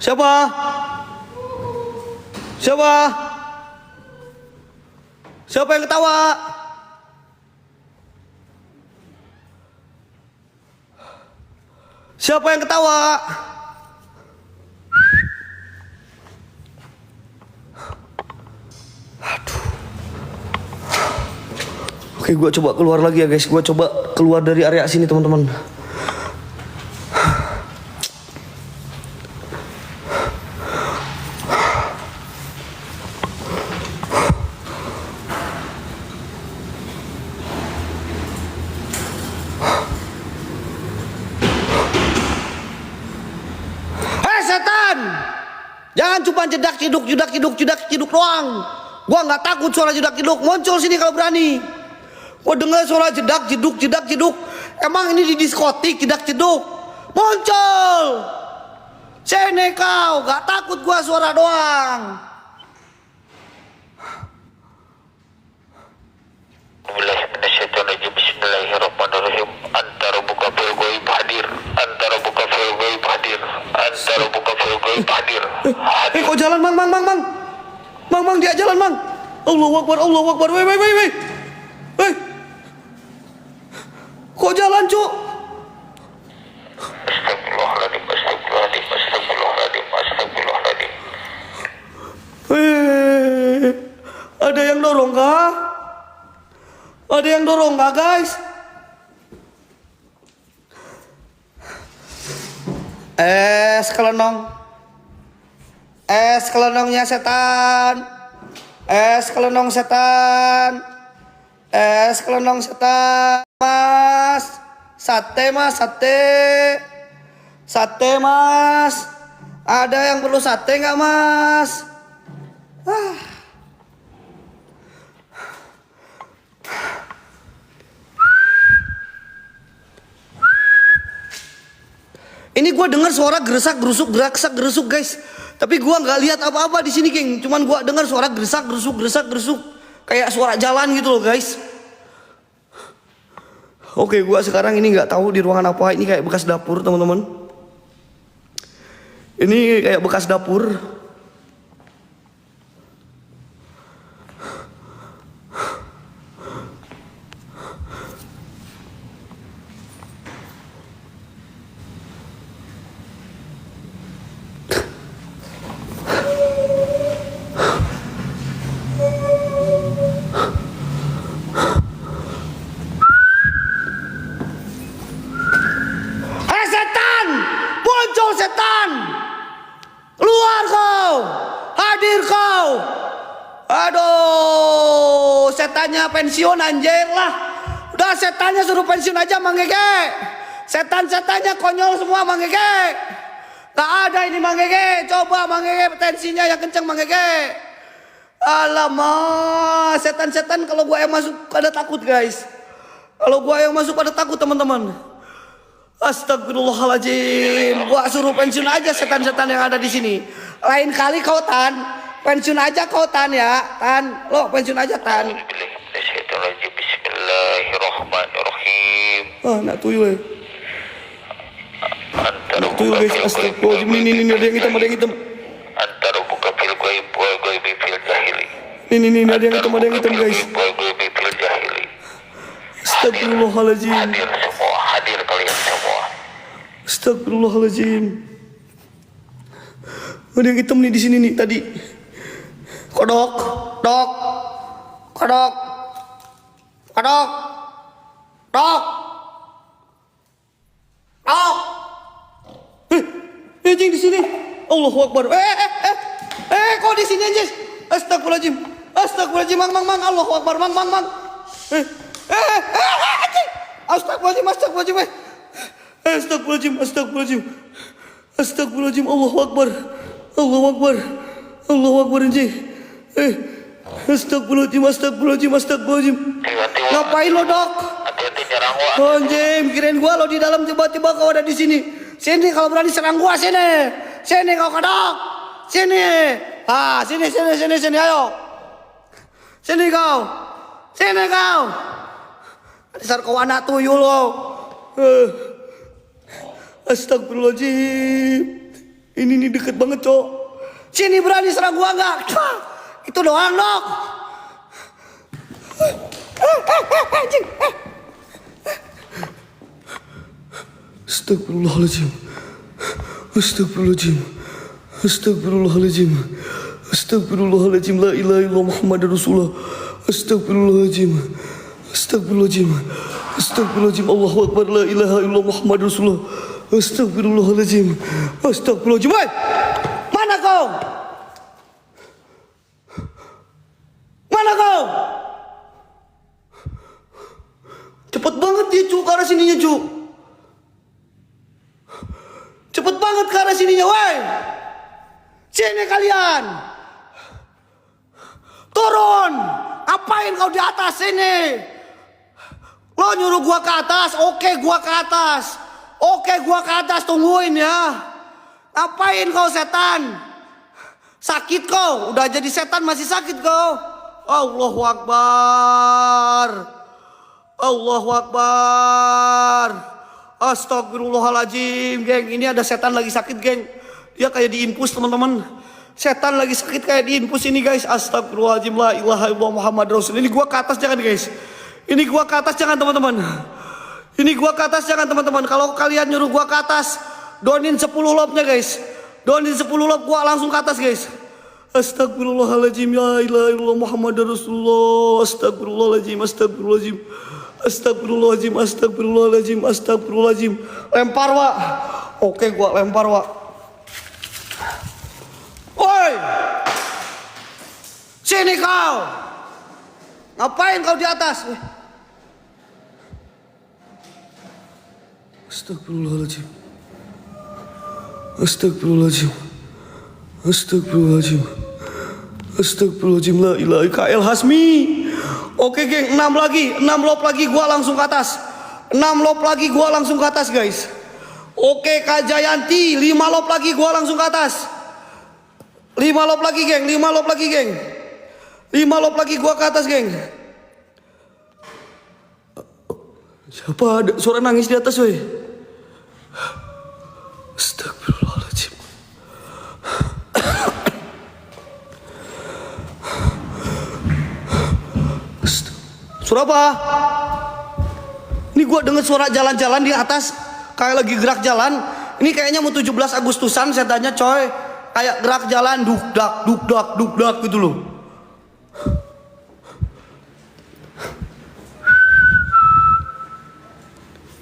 A: Siapa? Siapa? Siapa yang ketawa? Siapa yang ketawa? Aduh. Oke, gue coba keluar lagi ya guys. Gue coba keluar dari area sini teman-teman. Jangan cuma jedak ciduk doang. Gua nggak takut suara jedak ciduk. Muncul sini kalau berani. Gua dengar suara jedak ciduk. Emang ini di diskotik jedak ciduk? Muncul. Sini kau. Gak takut gua suara doang.
B: Bismillahirrahmanirrahim. Antara buka fil ghaib hadir. Antara buka fil ghaib hadir. Antara buka fil ghaib hadir.
A: Kok jalan mang. Mang dia jalan mang. Allahu Akbar. Weh. Kok jalan cuk?
B: Astagfirullahaladzim.
A: Ada yang dorong kah? Ada yang dorong kah guys? Es kelenongnya setan. Es kelenong setan. Mas. Sate mas. Ada yang perlu sate nggak mas? Ini gue dengar suara gerak gerusuk guys. Tapi gue nggak lihat apa-apa di sini geng. Cuman gue dengar suara gerak gerusuk. Kayak suara jalan gitu loh guys. Oke, gue sekarang ini nggak tahu di ruangan apa. Ini kayak bekas dapur teman-teman. Ini kayak bekas dapur. Setan, keluar kau, hadir kau. Aduh, setannya pensiun anjir lah. Udah setannya suruh pensiun aja Mang Gege. Setan-setannya konyol semua Mang Gege. Gak ada ini Mang Gege. Coba Mang Gege tensinya yang kenceng Mang Gege. Alamak, setan-setan kalau gua yang masuk pada takut guys. Kalau gua yang masuk pada takut teman-teman. Astagfirullahaladzim. Gua suruh pensiun aja setan-setan yang ada di sini. Lain kali kau Tan, pensiun aja kau Tan ya. Tan, lo pensiun aja Tan.
B: Bismillahirrahmanirrahim.
A: Nak tuyul ya. Nak tuyul guys, astagfirullahaladzim. Ini ada yang hitam, ada yang hitam.
B: Antara buka fil ghaib wal ghaibi fil jahili.
A: Ini ada yang hitam guys.
B: Wal ghaibi fil jahili.
A: Astagfirullahaladzim.
B: Hadir semua, hadir kalian semua.
A: Astagfirullahaladzim. Ada yang hitam nih di sini nih tadi. Kodok, dok, kodok, kodok, dok, dok. Anjing di sini. Allahu Akbar. Kok di sini anjing? Astagfirullahaladzim. Astagfirullahaladzim. Mang. Allahu Akbar. Mang. Anjing. Astagfirullahaladzim. Astagfirullahaladzim. Allahu Akbar. Anjing. Astagfirullahaladzim. Ngapain lo dok?
B: Hati-hati nyerang wa.
A: Anjing, kirain gua lo di dalam, tiba-tiba kau ada di sini. Sini kalau berani serang gua sini. Sini kau kedok. Sini. Sini ayo. Sini kau. Dasar kau anak tuyul lo. Astagfirullahaladzim. Ini deket banget, Cok. Sini berani serang gua enggak? Itu doang, dok. Anjing. Astagfirullahaladzim. La ilaha illallah Muhammadur Rasulullah. Astagfirullahaladzim. Allahu Akbar. La ilaha illallah Muhammadur Rasulullah. Astagfirullahaladzim. Woy! Mana kau? Cepet banget dia cu, ke arah sininya cu. Cepet banget ke arah sininya, woi. Sini kalian. Turun. Apain kau di atas sini? Lo nyuruh gua ke atas, oke gua ke atas, tungguin ya. Apain kau setan? Sakit kau, udah jadi setan masih sakit kau. Allahu Akbar. Astagfirullahaladzim, geng. Ini ada setan lagi sakit, geng. Dia kayak diinfus, teman-teman. Setan lagi sakit kayak diinfus ini, guys. Astagfirullahaladzim. La ilaha illallah Muhammad Rasul. Ini gua ke atas jangan, guys. Ini gua ke atas jangan, teman-teman. Kalau kalian nyuruh gua ke atas, donin 10 lobnya, guys. Donin 10 lob, gua langsung ke atas, guys. Astagfirullahaladzim. Ya ilaha illallah Muhammad Rasulullah. Astagfirullahaladzim. Lempar, Wak. Oke, gua lempar, Wak. Woi! Sini kau. Ngapain kau di atas? Astagfirullahaladzim. La ilaha KL Hasmi. Oke, geng, 6 lob lagi gua langsung ke atas. 6 lob lagi gua langsung ke atas, guys. Oke, Kak Jayanti, 5 lob lagi gua langsung ke atas. 5 lob lagi, geng. 5 lob lagi gua ke atas, geng. Siapa ada suara nangis di atas, woi? Astagfirullahaladzim. Suara apa? Ini gua dengar suara jalan-jalan di atas, kayak lagi gerak jalan. Ini kayaknya mau 17 Agustusan setannya, coy. Kayak gerak jalan duk-dak gitu loh.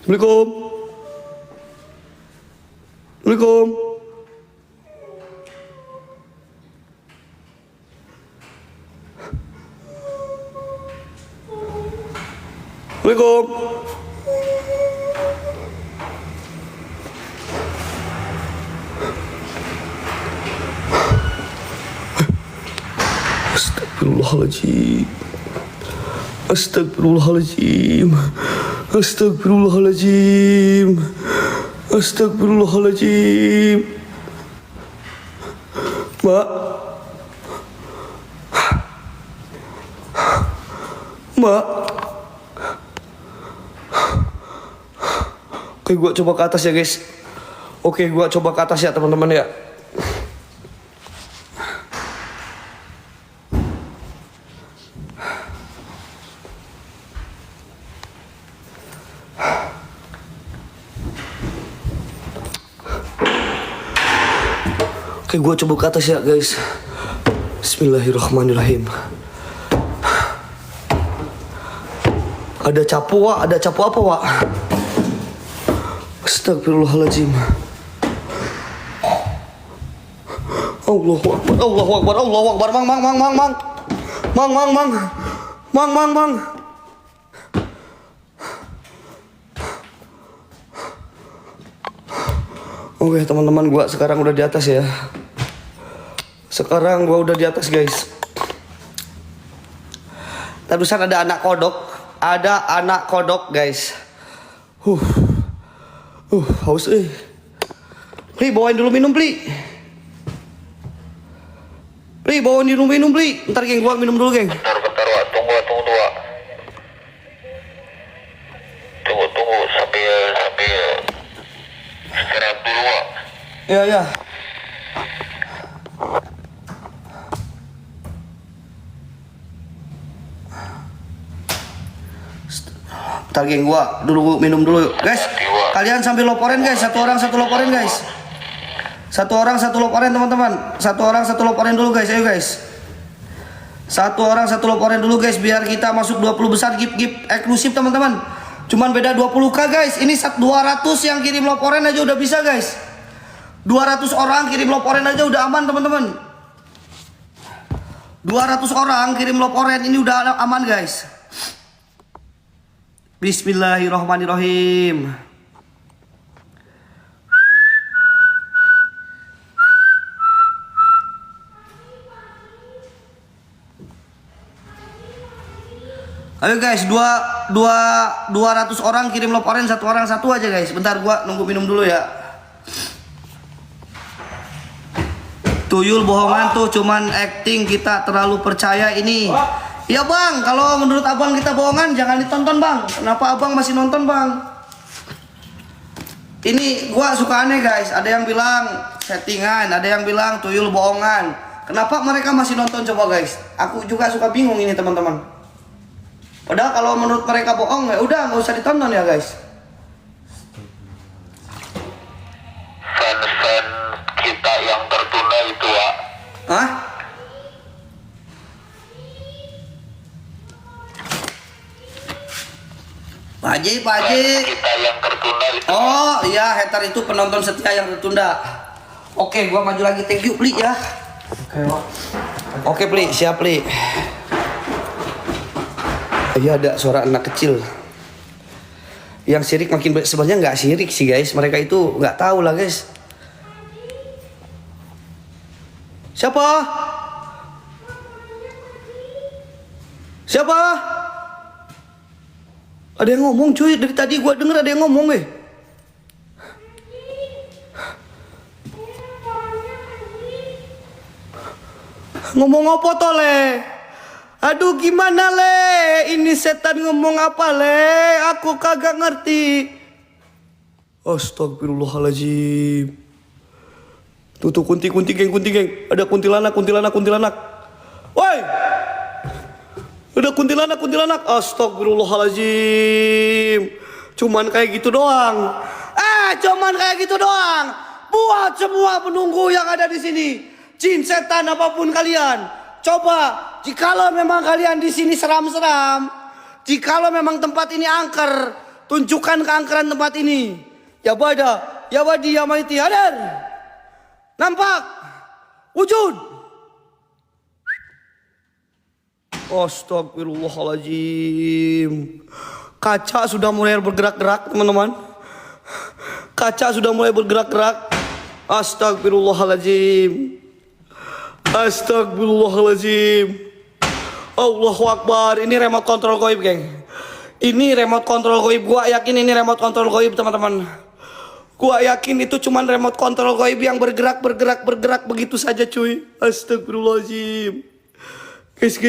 A: Assalamualaikum. Astagfirullahaladzim. Astagfirullahaladzim. Astagfirullahaladzim. Astagfirullahaladzim. Mak. Mak. Oke, gua coba ke atas ya, guys. Oke, gua coba ke atas ya, teman-teman ya. Oke, gua coba ke atas ya, guys. Bismillahirrahmanirrahim. Ada capu, Wak. Ada capu apa, Wak? Astagfirullahaladzim. Allahu Akbar, Allahu Akbar, Allahu Akbar. Mang. Oke, teman-teman, gua sekarang udah di atas ya. Sekarang gua udah di atas, guys. Terusan ada anak kodok. Ada anak kodok, guys. Haus Pli, bawain dulu minum, Pli. Pli, bawain dulu minum, Pli. Ntar, geng, gua minum dulu, geng.
B: Bentar, Wak. Tunggu, Wak. Tunggu, sambil istirahat dulu, Wak.
A: Ya. Ntar, geng, gua dulu minum dulu, guys. Kalian sambil loporin, guys. Satu orang satu loporin, guys. Satu orang satu loporin, teman-teman. Satu orang satu loporin dulu, guys. Ayo, guys. Satu orang satu loporin dulu, guys, biar kita masuk 20 besar gift eksklusif, teman-teman. Cuman beda 20k, guys. Ini 200 yang kirim loporin aja udah bisa, guys. 200 orang kirim loporin aja udah aman, teman-teman. 200 orang kirim loporin ini udah aman, guys. Bismillahirrahmanirrahim. Ayo, guys, 200 orang kirim loporin, satu orang satu aja, guys. Bentar, gua nunggu minum dulu ya. Tuyul bohongan tuh cuman acting, kita terlalu percaya ini. Iya, Bang, kalau menurut Abang kita bohongan jangan ditonton, Bang. Kenapa Abang masih nonton, Bang? Ini gua suka aneh, guys. Ada yang bilang settingan, ada yang bilang tuyul bohongan. Kenapa mereka masih nonton, coba, guys? Aku juga suka bingung ini, teman-teman. Padahal kalau menurut mereka bohong, ya udah nggak usah ditonton ya, guys.
B: Fan-fan kita yang tertunda itu, Wak.
A: Hah? Pak Haji.
B: Kita yang tertunda itu.
A: Oh iya, hater itu penonton setia yang tertunda. Oke, gua maju lagi. Thank you, Pli ya. Oke, Pli, siap, Pli. Iya, ada suara anak kecil. Yang syirik makin sebenarnya nggak syirik sih, guys. Mereka itu nggak tahu lah, guys. Siapa? Ada yang ngomong, cuy. Dari tadi gua denger ada yang ngomong, Ngomong apa toh, Le? Aduh, gimana, Le? Ini setan ngomong apa, Le? Aku kagak ngerti. Astagfirullahaladzim. Tuh, kunti, geng. Ada kuntilanak. Woi! Ada kuntilanak. Astagfirullahaladzim. Cuman kayak gitu doang. Buat semua penunggu yang ada di sini. Jin, setan, apapun kalian. Coba, jikalau memang kalian di sini seram-seram. Jikalau memang tempat ini angker. Tunjukkan keangkeran tempat ini. Ya bada, ya wadi, ya maiti, hadir. Nampak? Wujud. Astagfirullahaladzim. Kaca sudah mulai bergerak-gerak, teman-teman. Astagfirullahaladzim. Allahu Akbar. Ini remote control goib, geng. Ini remote control goib. Gua yakin ini remote control goib, teman-teman. Gua yakin itu cuman remote control goib yang bergerak begitu saja, cuy. Astagfirullahaladzim. Guys.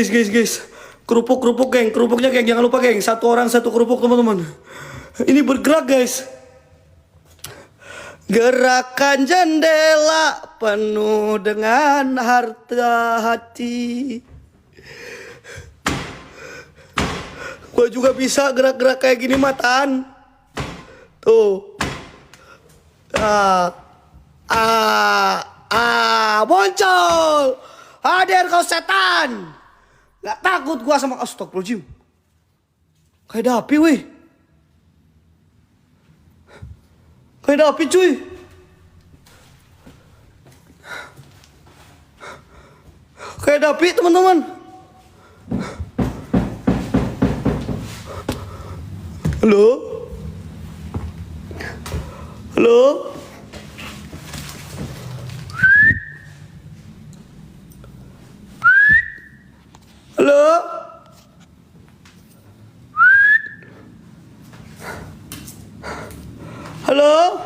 A: Kerupuk, geng. Kerupuknya, geng. Jangan lupa, geng. Satu orang satu kerupuk, teman-teman. Ini bergerak, guys. Gerakan jendela penuh dengan harta hati. Gua juga bisa gerak-gerak kayak gini, matan. Tuh. Muncul. Hadir kau setan. Gak takut gua sama astagfirullahaladzim. Kayak ada api, weh. Kayak ada api, cuy. Kayak ada api, teman-teman. Halo? Halo? Halo? Halo?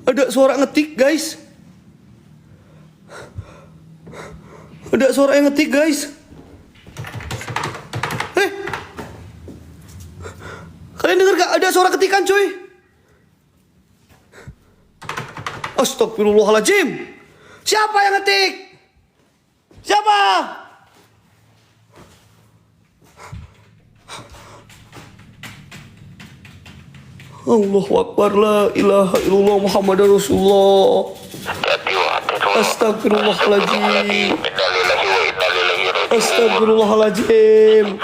A: Ada suara ngetik, guys. Ada suara yang ngetik, guys. Kalian dengar gak? Ada suara ketikan, cuy. Astagfirullahaladzim. Siapa yang ngetik? Siapa? Allahu Akbar, la ilaha illallah Muhammadar Rasulullah. Astagfirullahaladzim. Astagfirullahaladzim.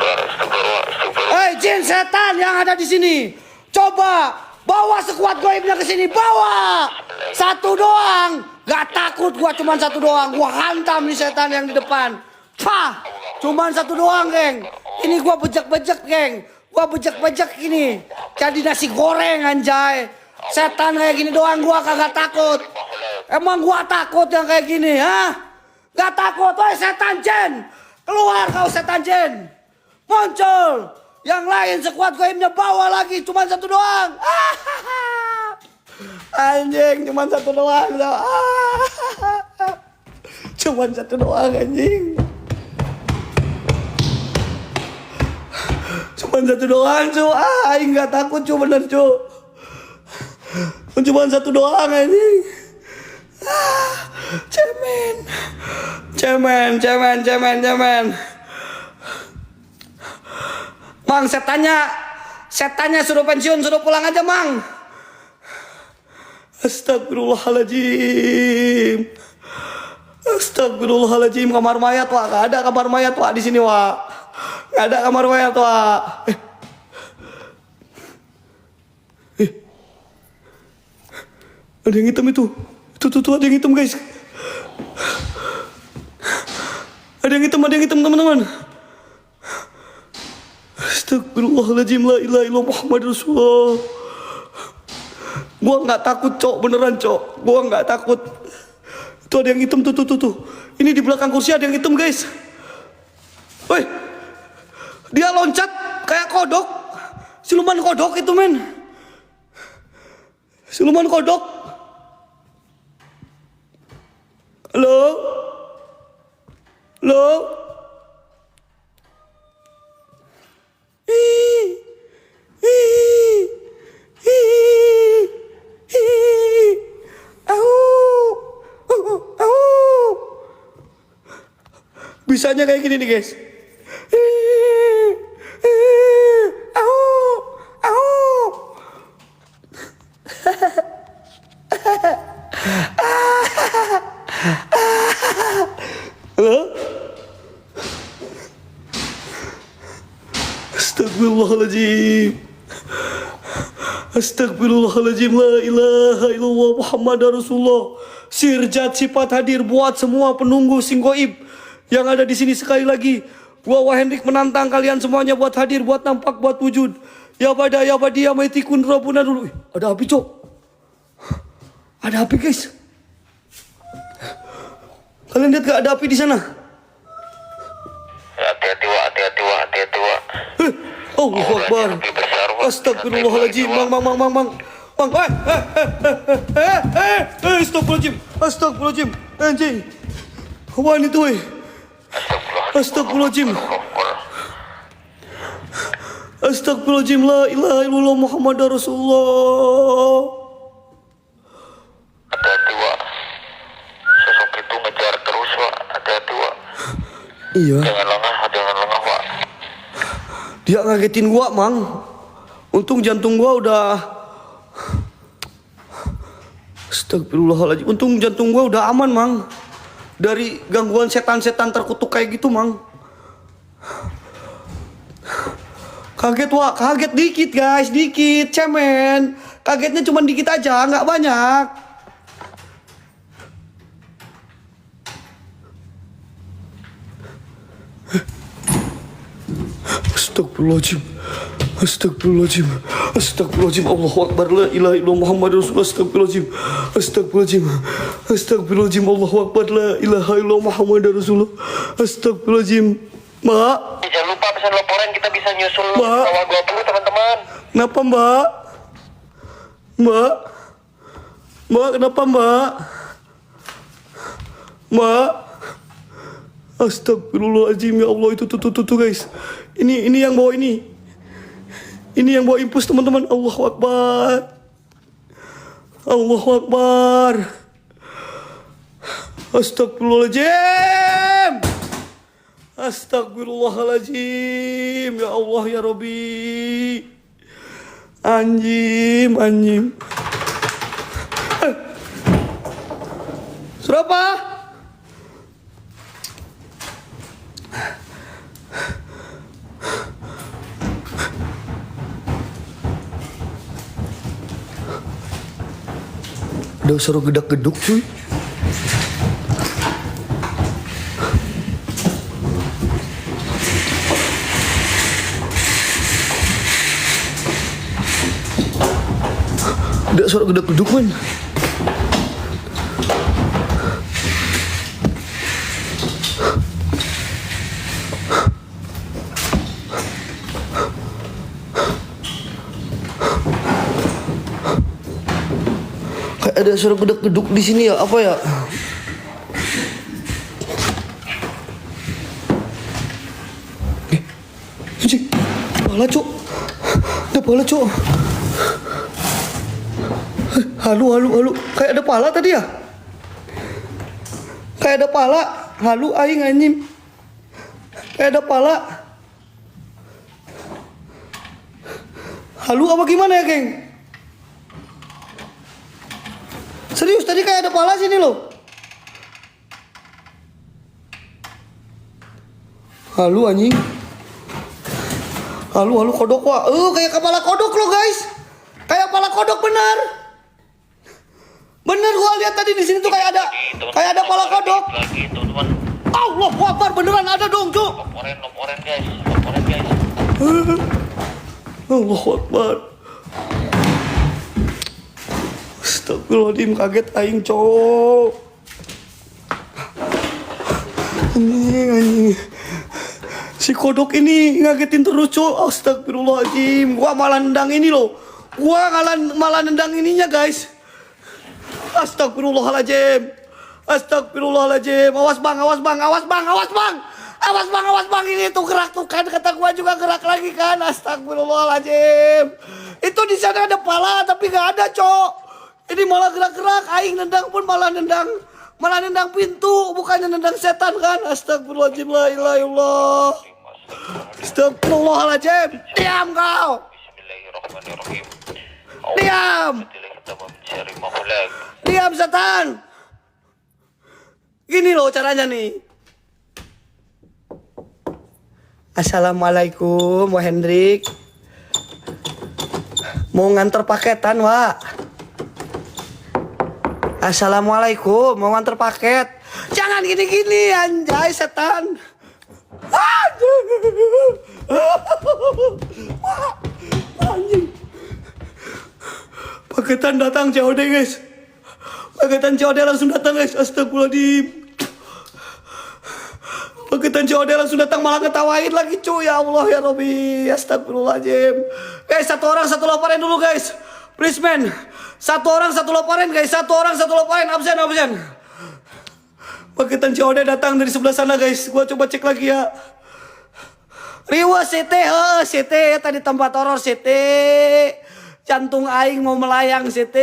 A: Hei jin setan yang ada di sini, coba bawa sekuat goibnya ke sini, bawa. Satu doang, gak takut gua, cuman satu doang. Gua hantam nih setan yang di depan. Pah, cuman satu doang, geng. Ini gua bejek-bejek, geng. Gua bejek-bejek ini. Jadi nasi goreng, anjay. Setan kayak gini doang gua kagak takut. Emang gua takut yang kayak gini, ha? Gak takut, woi setan jin. Keluar kau setan jin. Muncul. Yang lain sekuat goibnya bawa lagi, cuma satu doang. Anjing, cuma satu doang. Cuma satu doang, anjing. Cuma satu doang, cu. Aing gak takut, cu, bener, cu. Cuma satu doang, anjing. Cemen. Mang, setannya suruh pensiun, suruh pulang aja, Mang. Astagfirullahaladzim. Astagfirullahaladzim. Kamar mayat, Wak. Gak ada kamar mayat, Wak, di sini, Wak. Gak ada kamar mayat, Wak. Ada yang hitam itu. Tuh, ada yang hitam, guys. Ada yang hitam, teman-teman. Astagfirullahaladzim, la ilaha illallah Muhammad Rasulullah. Gua nggak takut, Cok, beneran, Cok. Gua nggak takut. Tuh ada yang hitam, tuh. Ini di belakang kursi ada yang hitam, guys. Woi, dia loncat kayak kodok. Siluman kodok itu, men. Siluman kodok. Halo? Bisanya kayak gini nih, guys. Halo? Astagfirullahaladzim, la ilaha illallah Muhammadar Rasulullah. Sirjat sifat hadir buat semua penunggu sing goib yang ada di sini. Sekali lagi, gua Wahendrik menantang kalian semuanya buat hadir, buat nampak, buat wujud. Ya bada ya badia maitikun rabbuna dulu. Ada api, Cok. Ada api, guys. Kalian lihat gak ada api di sana? Allahu Akbar. Astagfirullahaladzim. Bang. Astagfirullahaladzim. Anjing. Apaan itu, weh? Astagfirullahaladzim. Astagfirullahaladzim. La ilaha illallah Muhammad Rasulullah.
B: Hati-hati, Wak. Sosok itu ngejar terus, Wak. Hati-hati, Wak.
A: Iya.
B: Jangan lengah, Wak.
A: Dia ngagetin gua, Mang. Untung jantung gua udah... Astagfirullahaladzim. Untung jantung gua udah aman, Mang. Dari gangguan setan-setan terkutuk kayak gitu, Mang. Kaget, Wak. Kaget dikit, guys. Dikit, cemen. Kagetnya cuma dikit aja, nggak banyak. Astagfirullahaladzim. Astagfirullahaladzim. Astagfirullahaladzim. Allahu Akbar. La ilaha illallah Muhammad Rasulullah. Astagfirullahaladzim. Astagfirullahaladzim. Astagfirullahaladzim. Allahu Akbar. La ilaha illallah Muhammad Rasulullah. Astagfirullahaladzim. Mbak.
B: Jangan lupa pesan laporan, kita bisa nyusul
A: Mbak.
B: bawah 20, teman-teman.
A: Kenapa, Mbak? Mbak? Mbak, kenapa, Mbak? Mbak? Astagfirullahaladzim, ya Allah. Itu tuh guys. Ini yang bawa ini. Ini yang bawa impus, teman-teman. Allahu Akbar. Allahu Akbar. Astagfirullahaladzim. Astagfirullahaladzim. Ya Allah, ya Rabbi. Anjim. Sudah apa? Udah suruh gedak-geduk, cuy. Udah suruh gedak-geduk, man. Ada suara gedek-geduk di sini ya, apa ya? Anjing, pala, Cok. Ada pala, Cok. Halu. Kayak ada pala tadi ya? Kayak ada pala. Halu aing anjing. Kayak ada pala. Halu apa gimana ya, geng? Serius, tadi kayak ada pala sini loh. Halu anjing. Halu kodok, wah. Kayak kepala kodok loh, guys. Kayak kepala kodok bener. Bener, gua lihat tadi di sini tuh kayak ada kepala kodok.
B: Lagi, teman-teman.
A: Allahu Akbar, beneran ada dong, Cuk.
B: Laporan, guys.
A: Allahu Akbar. Astagfirullahaladzim, kaget aing, Cok. Anjing. Si kodok ini ngagetin terus, Cok. Astagfirullahaladzim. Gua malah nendang ini loh. Gua malah nendang ininya, guys. Astagfirullahaladzim. Awas bang. Ini tuh gerak tuh kan, kata gua juga gerak lagi kan. Astagfirullahaladzim. Itu di sana ada pala tapi nggak ada, Cok. Ini malah gerak-gerak, aing nendang pun malah nendang pintu, bukannya nendang setan kan. Astagfirullahaladzim, la ilaha illallah. Astagfirullahaladzim. Diam kau.
B: Bismillahirrahmanirrahim.
A: Diam setan. Gini loh caranya nih. Assalamualaikum, Wah Hendrik. Mau nganter paketan, Wak. Assalamualaikum, mau nganter paket. Jangan gini-gini, anjay setan. Anjing. Paketan datang COD, guys. Paketan COD langsung datang, guys. Astagfirullahaladzim. Paketan si Ode langsung datang malah ngetawain lagi cuy. Ya Allah ya Robi. Astagfirullahaladzim. Guys, satu orang satu laporan dulu guys. Please man. Satu orang satu laporan guys. Satu orang satu laporan. Absen. Paketan si Ode datang dari sebelah sana guys. Gua coba cek lagi ya. Riwa CT tadi tempat horor CT. Jantung aing mau melayang CT.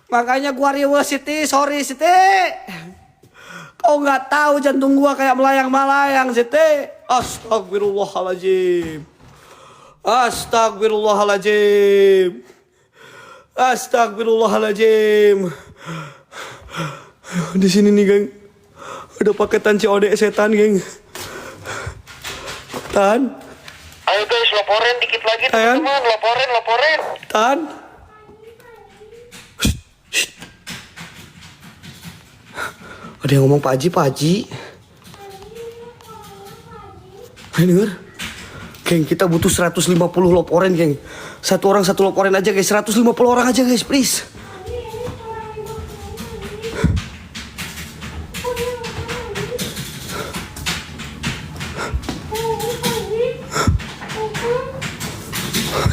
A: Makanya gua riwa CT. Sorry CT. Kau nggak tahu jantung gua kayak melayang-melayang, ZT. Astagfirullahaladzim. Di sini nih, geng. Ada paketan COD setan, geng. Tan.
B: Ayo guys, laporin dikit lagi
A: Tan.
B: teman-teman, laporin.
A: Tan. Ada yang ngomong Pak Haji. Ayo denger. Geng, kita butuh 150 loporen, geng. Satu orang satu loporen aja, guys. 150 orang aja, guys, please.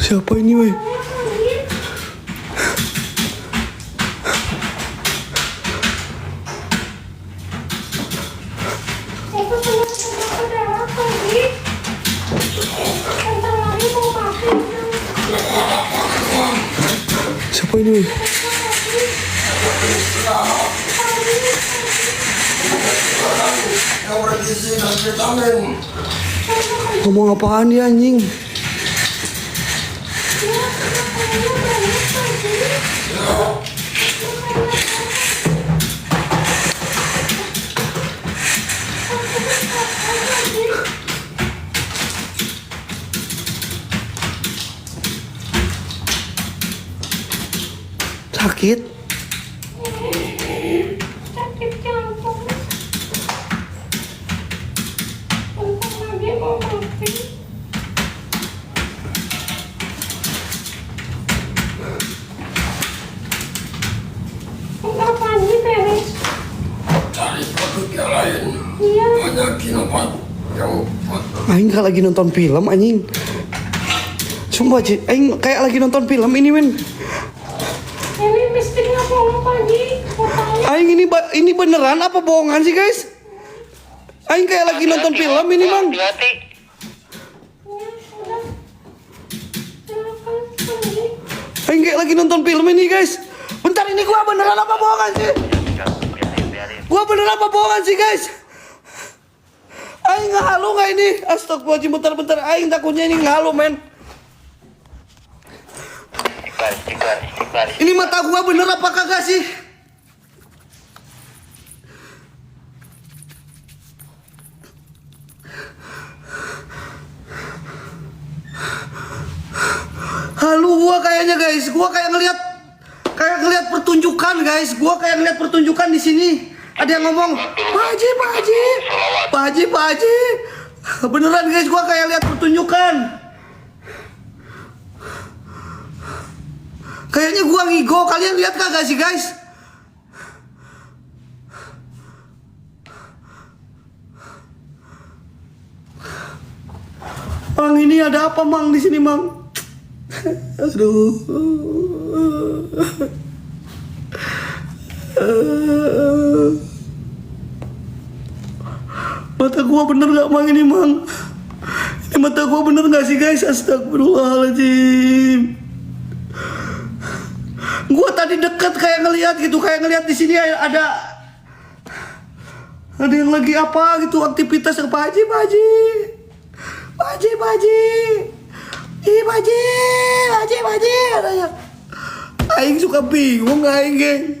A: Siapa ini, weh? Siapa ini? Ngomong apaan dia anjing? Sakit?
C: Sakit jantung. Bentar lagi mau mati. Enggak Panji beres.
D: Cari produk yang lain.
C: Iya.
D: Banyakin obat yang buat
A: Aing kayak lagi nonton film anjing. Sumpah Ci, Aing kayak lagi nonton film ini men.
C: Ini mistiknya bohong Panji. Mau tahu?
A: Aing ini beneran apa bohongan sih guys? Aing kayak lagi nonton film ini mang.
B: Hati-hati.
C: Ya sudah. Silakan Panji.
A: Aing kayak lagi nonton film ini guys. Bentar, ini gua beneran apa bohongan sih?
B: Biarin.
A: Gua beneran apa bohongan sih guys? Aing ngalu nggak ini? Astagfirullahaladzim, bentar. Aing takutnya ini ngalu men.
B: Istighfar.
A: Ini mata gua bener apa kagak sih? Halu gua kayaknya guys. Gua kayak ngelihat pertunjukan guys. Gua kayak ngelihat pertunjukan di sini. Ada yang ngomong, Pak Haji. Beneran guys, gua kayak lihat pertunjukan. Kayaknya gua ngigo, kalian lihat kagak sih guys? Mang, ini ada apa mang di sini mang? Aduh. Mata gua bener gak mang ini mang? Ini mata gua bener gak sih guys? Astagfirullahaladzim. Gua tadi deket kayak ngelihat gitu, kayak ngelihat di sini ada yang lagi apa gitu, aktivitas Pak Haji. Ih Pak Haji katanya. Aing suka bingung aing geng.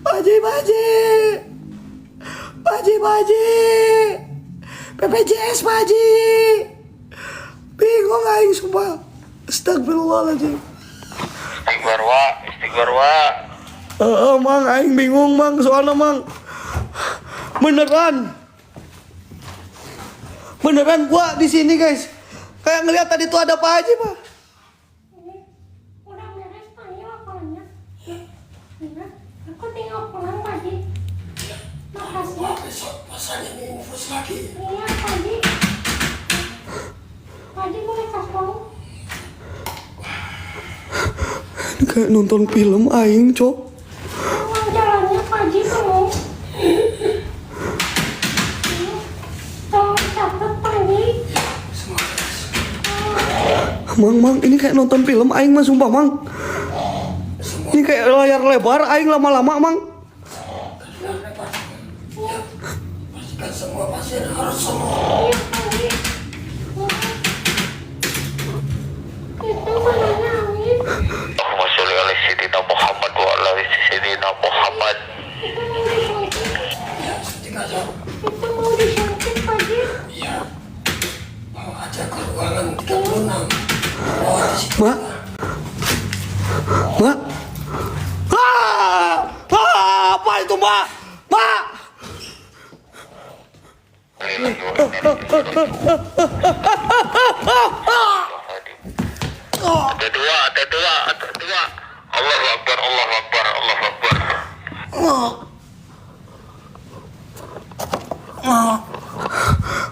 A: Pak Haji. PPJS Pak Haji. Bingung aing sumpah. Astagfirullahaladzim.
B: Istighfar wa.
A: Mang, aing bingung mang, soalnya mang beneran gua di sini guys, kayak ngeliat tadi tuh ada Pak Haji pak.
C: Ini udah beres Panji laporannya. Iya. Aku tinggal pulang Panji. Makasih.
D: Rasanya ini infus lagi.
C: Iya, Paji. Paji boleh kasih.
A: Ini kayak nonton film aing, Cok.
C: Uang jalannya Paji belum. Tolong catat Paji.
D: Semua beres.
A: Mang, ini kayak nonton film aing mah sumpah, Mang. Ini kayak layar lebar aing lama-lama, Mang.
D: Kalian lebar. Ya. Pastikan semua pasien harus sembuh.
C: Iya, Paji. Itu mananya angin.
B: Allahumma sholli ala sayyidina Muhammad wa ala ali sayyidina Muhammad.
C: Itu mau disuntik.
D: Ya, suntik aja.
C: Itu mau disuntik, Paji.
D: Iya. Bawa aja ke ruangan 36. Bawa di situ.
A: Mak. Mak. Apa itu, Mak? Mak.
B: Ada dua. Allahu Akbar, Allahu Akbar, Allahu Akbar.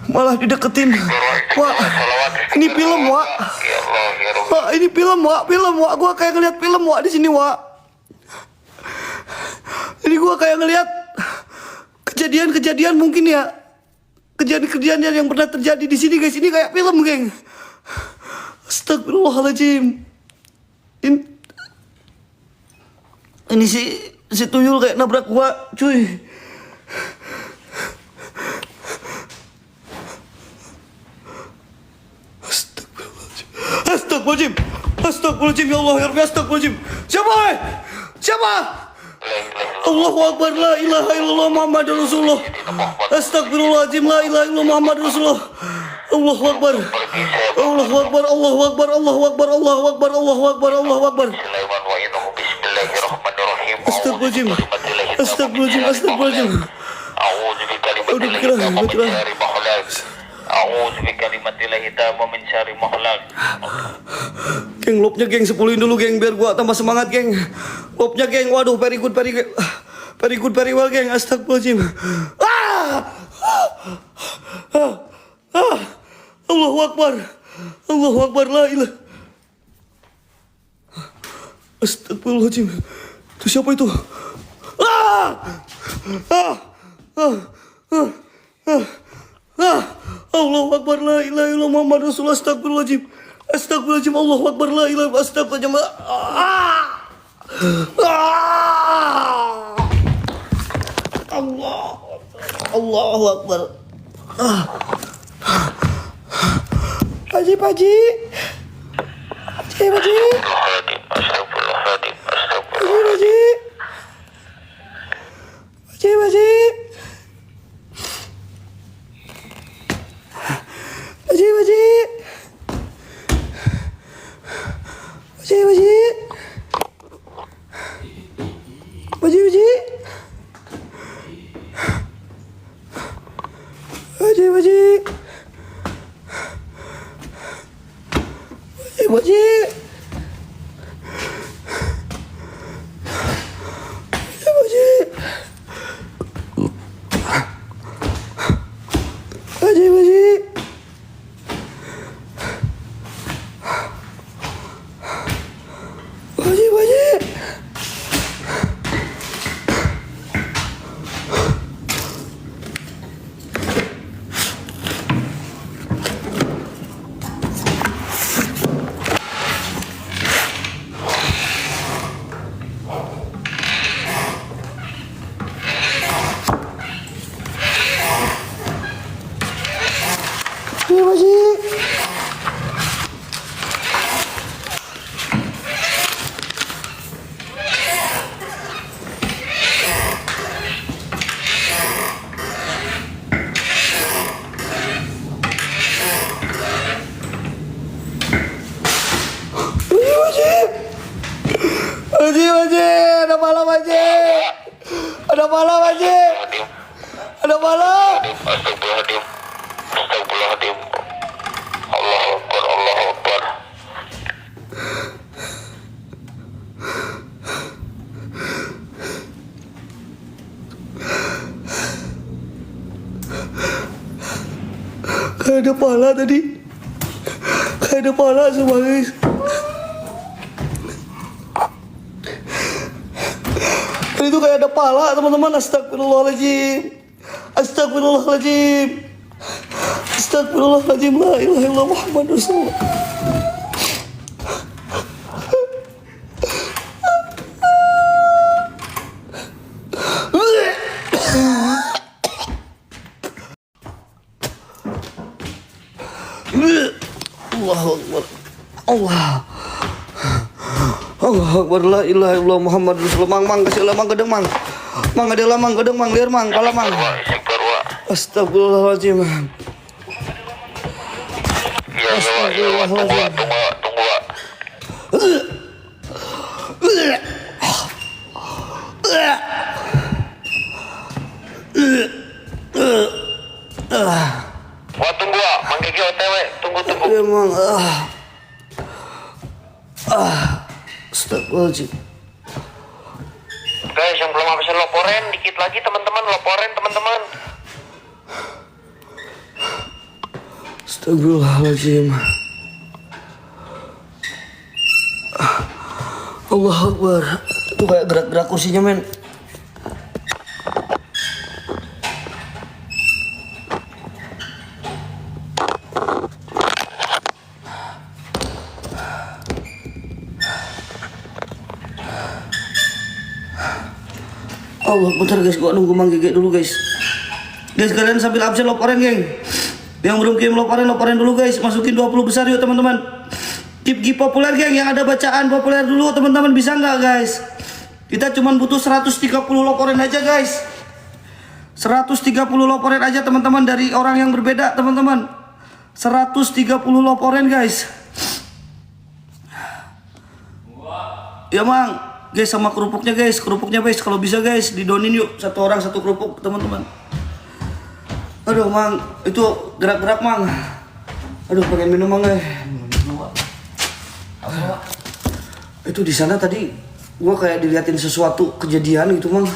A: Malah dideketin. Wak, ini film, Wak.
B: Ya Allah, ya Rabb.
A: Wak, ini film, Wak. Gua kayak ngeliat film, Wak, di sini, Wak. Ini gua kayak ngeliat kejadian mungkin ya. Kejadian yang pernah terjadi di sini, guys. Ini kayak film, geng. Astagfirullahaladzim. Ini si tuyul kayak nabrak gua, cuy. Astagfirullahaladzim, ya Allah, ya Rabbi, astagfirullahaladzim. Siapa? Allahu Akbar, la ilaha illallah Muhammad Rasulullah. Astagfirullahaladzim, la ilaha illallah Muhammad Rasulullah. Allahu Akbar. Allahu Akbar, Allahu Akbar, Allahu Akbar, Allahu Akbar, Allahu Akbar, Allahu Akbar.
B: Sulaiman wa innahu bismillahirrahmanirrahim.
A: Astagfirullahaladzim.
B: A'udzu bikalimatillahi min syarri ma khalaq. A'udzu bikalimatillahi min syarri ma khalaq.
A: Geng, lobnya geng, 10-in dulu geng, biar gua tambah semangat geng. Lobnya geng, waduh, very good, very well geng, astagfirullahaladzim. Allahu Akbar, la ilah. Astagfirullahaladzim. Itu siapa itu? Allahu Akbar, la ilaha illallah Muhammad Rasulullah. Astagfirullahaladzim. Allahu Akbar, la ilaha illallah. Astagfirullahaladzim. Allahu Akbar. Paji.
B: Astagfirullahaladzim, astagfirullahaladzim, astagfirullahaladzim.
A: Ada bala.
B: Astagfirullahaladzim. Allahu Akbar, Allahu Akbar.
A: Kayak ada pala tadi. Kayak ada pala semua guys. Dan itu kayak ada pala teman-teman. Astagfirullahaladzim. Astagfirullahaladzim. Astagfirullahaladzim. La ilaha illallah Muhammad Rasulullah. Allahu Akbar. Allahu Akbar. La ilaha illallah Muhammad Rasulullah. Mang kasih lah mang gedeng mang. Mang ada lah mang gedeng mang liar mang pala mang. Astagfirullahaladzim.
B: Ya,
A: Astagfirullahaladzim.
B: tunggu. Wah, tunggu, Mang Gege OTW, tunggu.
A: Ya mang. Astagfirullahaladzim.
B: Guys, yang belum habisin laporan, dikit lagi teman-teman, laporan teman-teman.
A: Astagfirullahaladzim. Allah Akbar. Itu kayak gerak-gerak kursinya men. Allah, bentar guys, gua nunggu Mang Gege dulu guys. Guys, kalian sambil absen laporan geng. Yang belum kirim laporan dulu guys. Masukin 20 besar yuk teman-teman. Keep populer geng, yang ada bacaan populer dulu teman-teman, bisa nggak guys? Kita cuma butuh 130 laporan aja guys. 130 laporan aja teman-teman dari orang yang berbeda teman-teman. 130 laporan guys. Ya Mang. Guys, sama kerupuknya guys, kalau bisa guys didonin yuk, satu orang satu kerupuk teman-teman. Aduh Mang, itu gerak-gerak Mang. Aduh pengen minum Mang. Itu di sana tadi gua kayak diliatin sesuatu kejadian gitu Mang.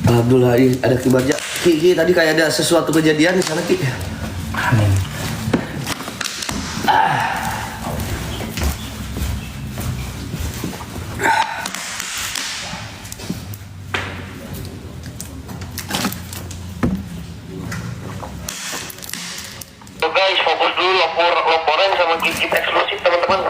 A: Alhamdulillah ada Ki Barja. Ki, tadi kayak ada sesuatu kejadian di sana Ki. Amin.
B: Tuh guys, fokus dulu laporan sama keep eksklusif teman-teman.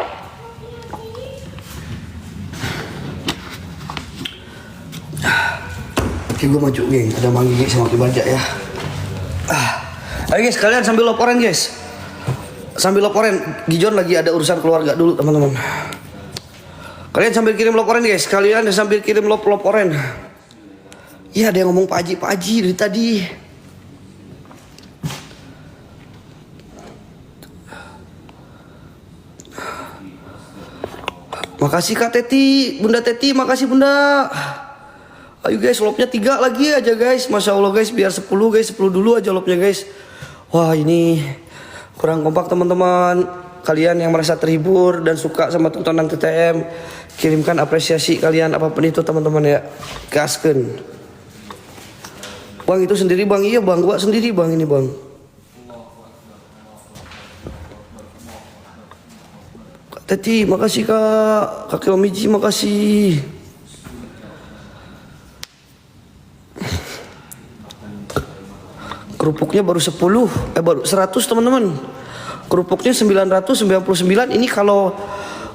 A: Oke, gue maju geng, ada Mang Gege sama Ki Barja ya. Ayo guys, kalian sambil laporan guys. Sambil laporan, Gijon lagi ada urusan keluarga dulu teman-teman. Kalian sambil kirim laporan guys, kalian sambil kirim laporan. Iya ada yang ngomong Pak Haji dari tadi. Makasih Kak Teti, Bunda Teti, makasih Bunda. Ayo guys, lobnya 3 lagi aja guys. Masya Allah guys, biar 10 guys, 10 dulu aja lobnya guys. Wah ini kurang kompak teman-teman. Kalian yang merasa terhibur dan suka sama tontonan TTM, kirimkan apresiasi kalian apapun itu teman-teman ya. Gaskeun. Bang itu sendiri bang, iya bang, gua sendiri bang ini bang. Kak Teti, makasih kak. Kakek Omiji, makasih. Kerupuknya baru 10, baru 100 teman-teman. Kerupuknya 999. Ini kalau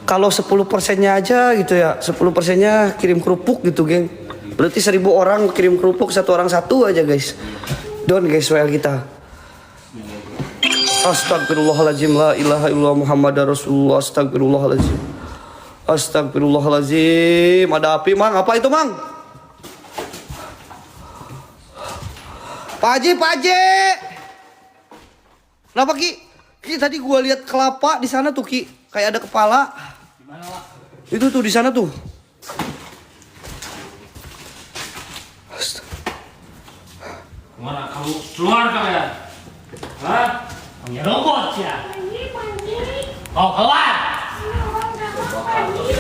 A: 10%-nya aja gitu ya. 10%-nya kirim kerupuk gitu, geng. Berarti 1000 orang kirim kerupuk, satu orang satu aja, guys. Don guys, WL kita. Astagfirullahaladzim, la ilaha illallah Muhammadar Rasulullah. Astagfirullahaladzim. Astagfirullahaladzim. Ada api, Mang. Apa itu, Mang? Pak Haji. Kenapa Ki? Ki tadi gua lihat kelapa di sana tuh Ki, kayak ada kepala. Di mana, Pak? Itu tuh di sana tuh.
E: Keluar kalian. Hah? Punya robot ya?
C: Panji.
E: Mau keluar?
C: Orang gawat Panji.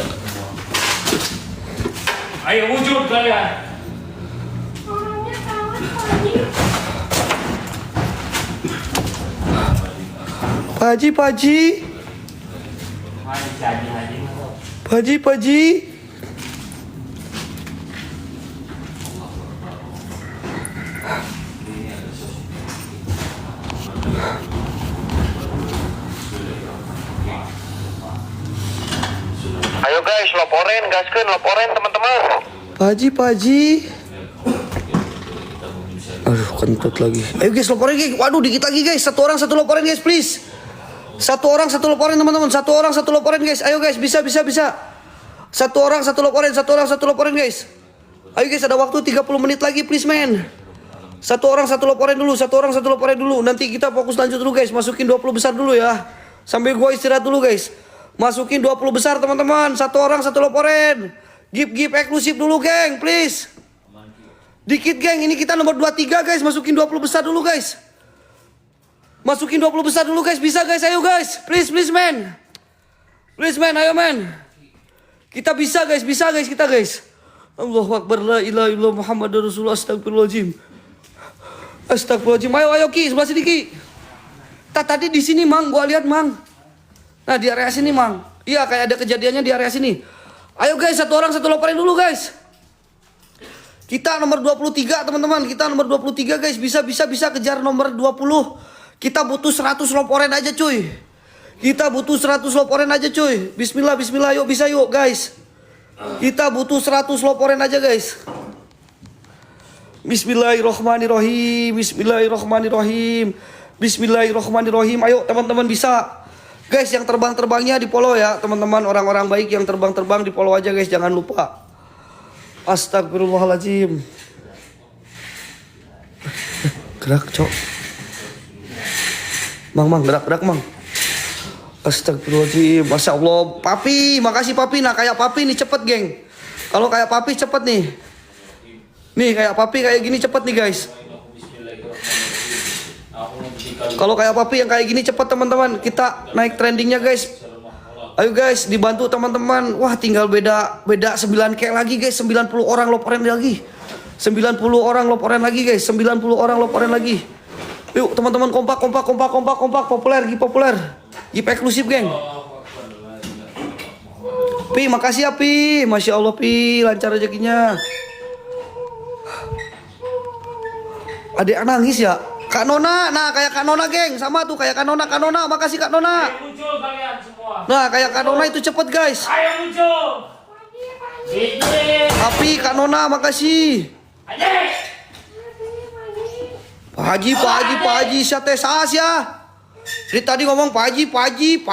E: Ayo wujud kalian.
C: Orangnya gawat Panji.
A: Paji, Paji.
E: Mana jadi.
A: Paji, Paji.
B: Ayo guys, laporin, gaskeun, laporin teman-teman.
A: Paji, Paji. Aduh, kentut lagi. Ayo guys, laporin guys. Waduh, dikit lagi guys. Satu orang satu laporin guys, please. Satu orang satu laporin teman-teman. Satu orang satu laporin guys. Ayo guys, bisa. Satu orang satu laporin, guys. Ayo guys, ada waktu 30 menit lagi please man. Satu orang satu laporin dulu. Nanti kita fokus lanjut dulu guys. Masukin 20 besar dulu ya. Sambil gua istirahat dulu guys. Masukin 20 besar teman-teman. Satu orang satu laporin. Give eksklusif dulu geng, please. Dikit geng, ini kita nomor 23 guys. Masukin 20 besar dulu guys. Masukin 20 besar dulu guys. Bisa guys, ayo guys. Please man. Please man, ayo man. Kita bisa guys kita guys. Allahu Akbar, la ilaha illallah Muhammadur Rasulullah, astagfirullahaladzim. Astagfirullahaladzim. Ayo Ki, sebelah sini Ki. Tadi di sini Mang, gua lihat Mang. Nah, di area sini Mang. Iya, kayak ada kejadiannya di area sini. Ayo guys, satu orang satu laporin dulu guys. Kita nomor 23 teman-teman. Kita nomor 23 guys. Bisa kejar nomor 20. Kita butuh 100 laporin aja cuy. Kita butuh 100 laporin aja cuy. Bismillah, yuk bisa yuk guys. Kita butuh 100 laporin aja guys. Bismillahirrahmanirrahim. Ayo teman-teman bisa. Guys, yang terbang-terbangnya di follow ya teman-teman. Orang-orang baik yang terbang-terbang di follow aja guys. Jangan lupa. Astagfirullahaladzim. Gerak cok. Mang gerak Mang. Astagfirullahaladzim. Masya Allah. Papi, makasih Papi. Nah kayak Papi nih cepet geng. Kalau kayak Papi cepet nih. Nih kayak Papi kayak gini cepet nih guys. Kalau kayak Papi yang kayak gini cepet teman-teman. Kita naik trendingnya guys. Ayo guys, dibantu teman-teman. Wah, tinggal beda 9K lagi guys. 90 orang laporan lagi. 90 orang laporan lagi guys. 90 orang laporan lagi. Yuk teman-teman, kompak. Populer. Gip eksklusif geng. Pi, makasih ya Pi. Masya Allah Pi, lancar rezekinya. Adek nangis ya. Kak Nona, nah kayak Kak Nona geng. Sama tuh kayak Kak Nona. Makasih Kak Nona.
E: Ayo muncul kalian semua.
A: Nah kayak Kak Nona itu cepet guys.
E: Ayo muncul.
A: Tapi Kak Nona makasih. Pak Haji, siate saas ya. Dari tadi ngomong Pak Haji, 8K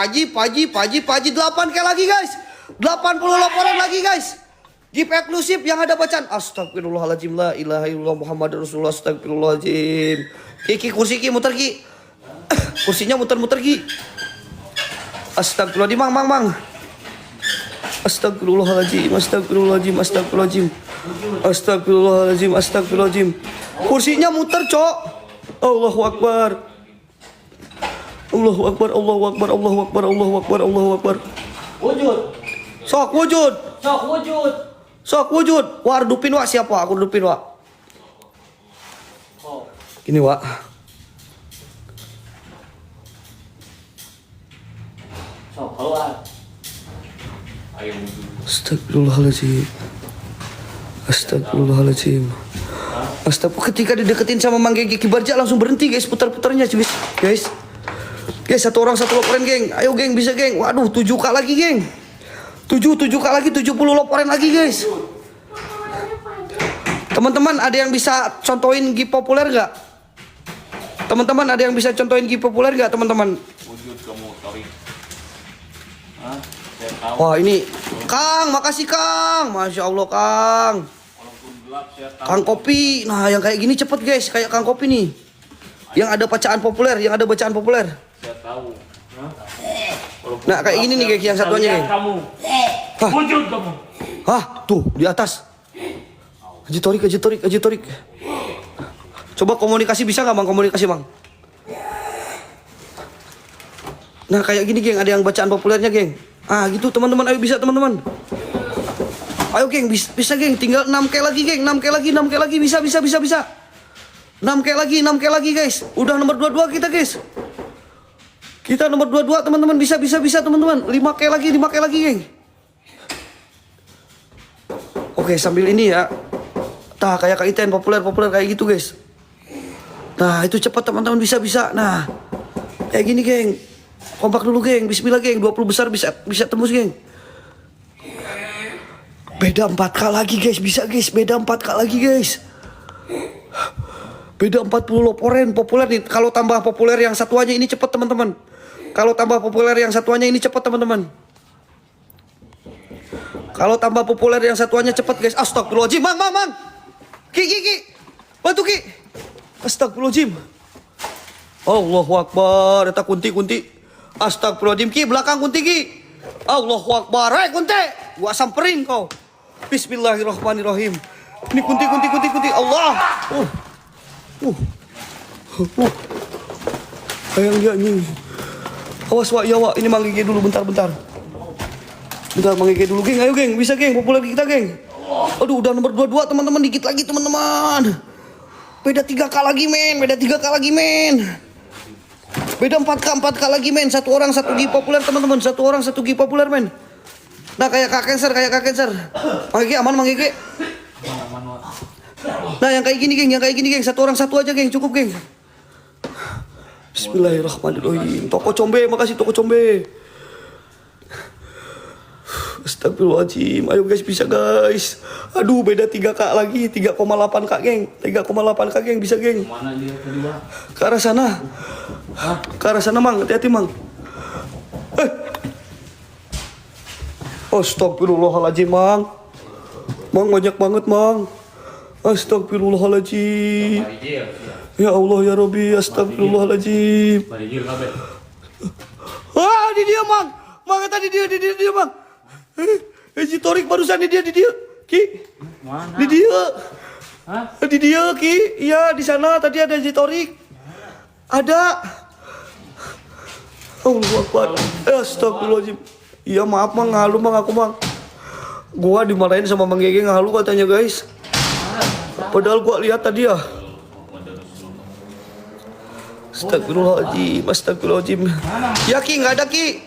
A: lagi guys. 80 laporan lagi guys. Gip eksklusif yang ada bacaan. Astagfirullahaladzim, la ilaha illallah Muhammadur Rasulullah, astagfirullahaladzim. Ki kursi Ki muter Ki. Kursinya muter Ki. Astagfirullahaladzim, Mang. Astagfirullahaladzim. Kursinya muter, Cok. Allahu Akbar.
E: Wujud.
A: Sok wujud. Wah, redupin Wak, siapa? Aku redupin Wak. Gini Wak.
E: Sok keluar. Ayo wujud.
A: Astagfirullahaladzim. Ketika dideketin sama Mang Geng Kibarja langsung berhenti guys, putar-putarnya guys. Guys, satu orang satu laporan geng. Ayo geng, bisa geng. Waduh, 7K lagi geng. 7K lagi, 70 laporan lagi guys. Teman-teman ada yang bisa contohin gip populer gak? Teman-teman ada yang bisa contohin gip populer gak teman-teman?
E: Wujud kamu, sorry.
A: Wah ini Kang, makasih Kang. Masya Allah Kang. Kang Kopi. Nah yang kayak gini cepet guys. Kayak Kang Kopi nih. Yang ada bacaan populer.
E: Saya tahu.
A: Nah kayak gini nih guys yang satunya geng.
E: Kamu. Wujud kamu.
A: Hah tuh di atas. Haji Torik. Coba komunikasi bisa nggak bang? Komunikasi bang. Nah kayak gini geng, ada yang bacaan populernya geng. Ah gitu teman-teman, ayo bisa teman-teman. Ayo geng, bisa geng, tinggal 6K lagi geng, 6K lagi, bisa. 6K lagi guys. Udah nomor 22 kita guys. Kita nomor 22 teman-teman, bisa teman-teman. 5K lagi geng. Oke sambil ini ya. Tah kayak Kak Iten populer kayak gitu guys. Nah itu cepat teman-teman, bisa. Nah kayak gini geng. Kompak dulu geng, bismillah geng. 20 besar bisa tembus geng. Beda 4K lagi guys, bisa guys. Beda 4K lagi guys. Beda 40 loporen populer nih. Kalau tambah populer yang satuannya ini cepat teman-teman. Kalau tambah populer yang satuannya ini cepat teman-teman. Kalau tambah populer yang satuannya cepat guys. Astagfirullahaladzim, mang. Ki. Bantu Ki. Astagfirullahaladzim. Allahu Akbar. Eta kunti. Astagfirullahaladzim Ki, belakang kunti Ki. Allahu Akbar. Hai kunti. Gua samperin kau. Bismillahirrahmanirrahim. Ini kunti. Allah. Sayang dia anjing. Awas wak, ya wak. Ini manggige dulu bentar. Bentar manggige dulu geng. Ayo geng, bisa geng. Populer kita geng. Aduh udah nomor 22 teman-teman. Dikit lagi teman-teman. Beda 3K lagi men. Beda 4K lagi men. Satu orang satu gi populer teman-teman. Satu orang satu gi populer men. Nah kayak Kak Cancer. Manggige aman manggige. Nah yang kayak gini geng. Satu orang satu aja geng. Cukup geng. Bismillahirrahmanirrahim. Toko Combe, makasih Toko Combe. Astagfirullahaladzim. Ayo guys, bisa guys. Aduh beda 3K lagi. 3,8K geng. 3,8K geng, bisa geng.
E: Mana dia tadi bang?
A: Ke arah sana. Ke arah sana mang, hati-hati mang. Astagfirullahaladzim mang. Mang banyak banget mang. Astagfirullahaladzim. Ya Allah ya Rabbi, astagfirullahaladzim. Wah, di dia mang. Mang tadi dia mang. Haji Torik barusan di dia. Ki.
E: Mana?
A: Di dia.
E: Hah?
A: Di dia Ki. Iya, di sana tadi ada Haji Torik. Ada. Allahu Akbar. Astagfirullahaladzim. Iya maaf mang, ngalu mang aku mang. Gua dimarahin sama Mang Gege ngalu katanya guys. Padahal gua lihat tadi ya. Astagfirullahaladzim. Ya Ki, nggak ada Ki.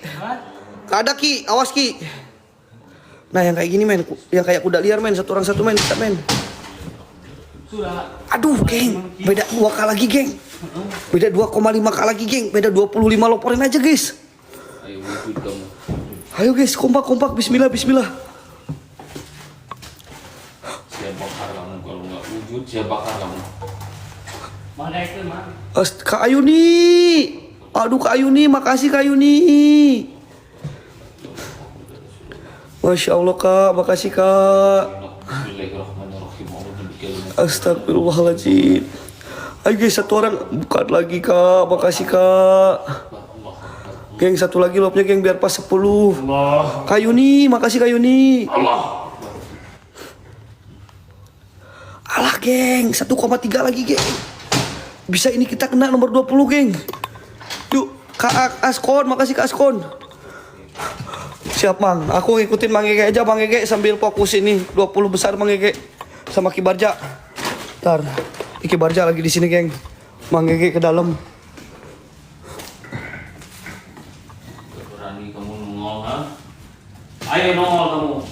A: Nggak ada Ki, awas Ki. Nah yang kayak gini men, yang kayak kuda liar men, satu orang satu men, bisa men. Aduh geng, beda 2K lagi geng. Beda 2,5K lagi geng, beda 25 loporin aja guys. Ayo guys, kompak, bismillah.
E: Saya bakar kamu, kalau nggak wujud saya bakar kamu. Mana itu man?
A: Kak Ayuni. Aduh Kak Ayuni, makasih Kak Ayuni. Masya Allah Kak, makasih Kak. Astagfirullahaladzim. Ayo guys, satu orang bukan lagi Kak, makasih Kak. Geng, satu lagi lopnya geng, biar pas 10. Kak Yuni, makasih Kak Yuni. Alah geng, 1,3 lagi geng. Bisa ini kita kena nomor 20 geng. Yuk, Kak Askon, makasih Kak Askon. Siap Mang, aku ngikutin Mang Gege aja Mang Gege sambil fokus ini 20 besar Mang Gege sama Kibarja. Ntar, Kibarja lagi di sini geng. Mang Gege ke dalam.
E: Berani kamu nongol ha? Ayo nongol kamu.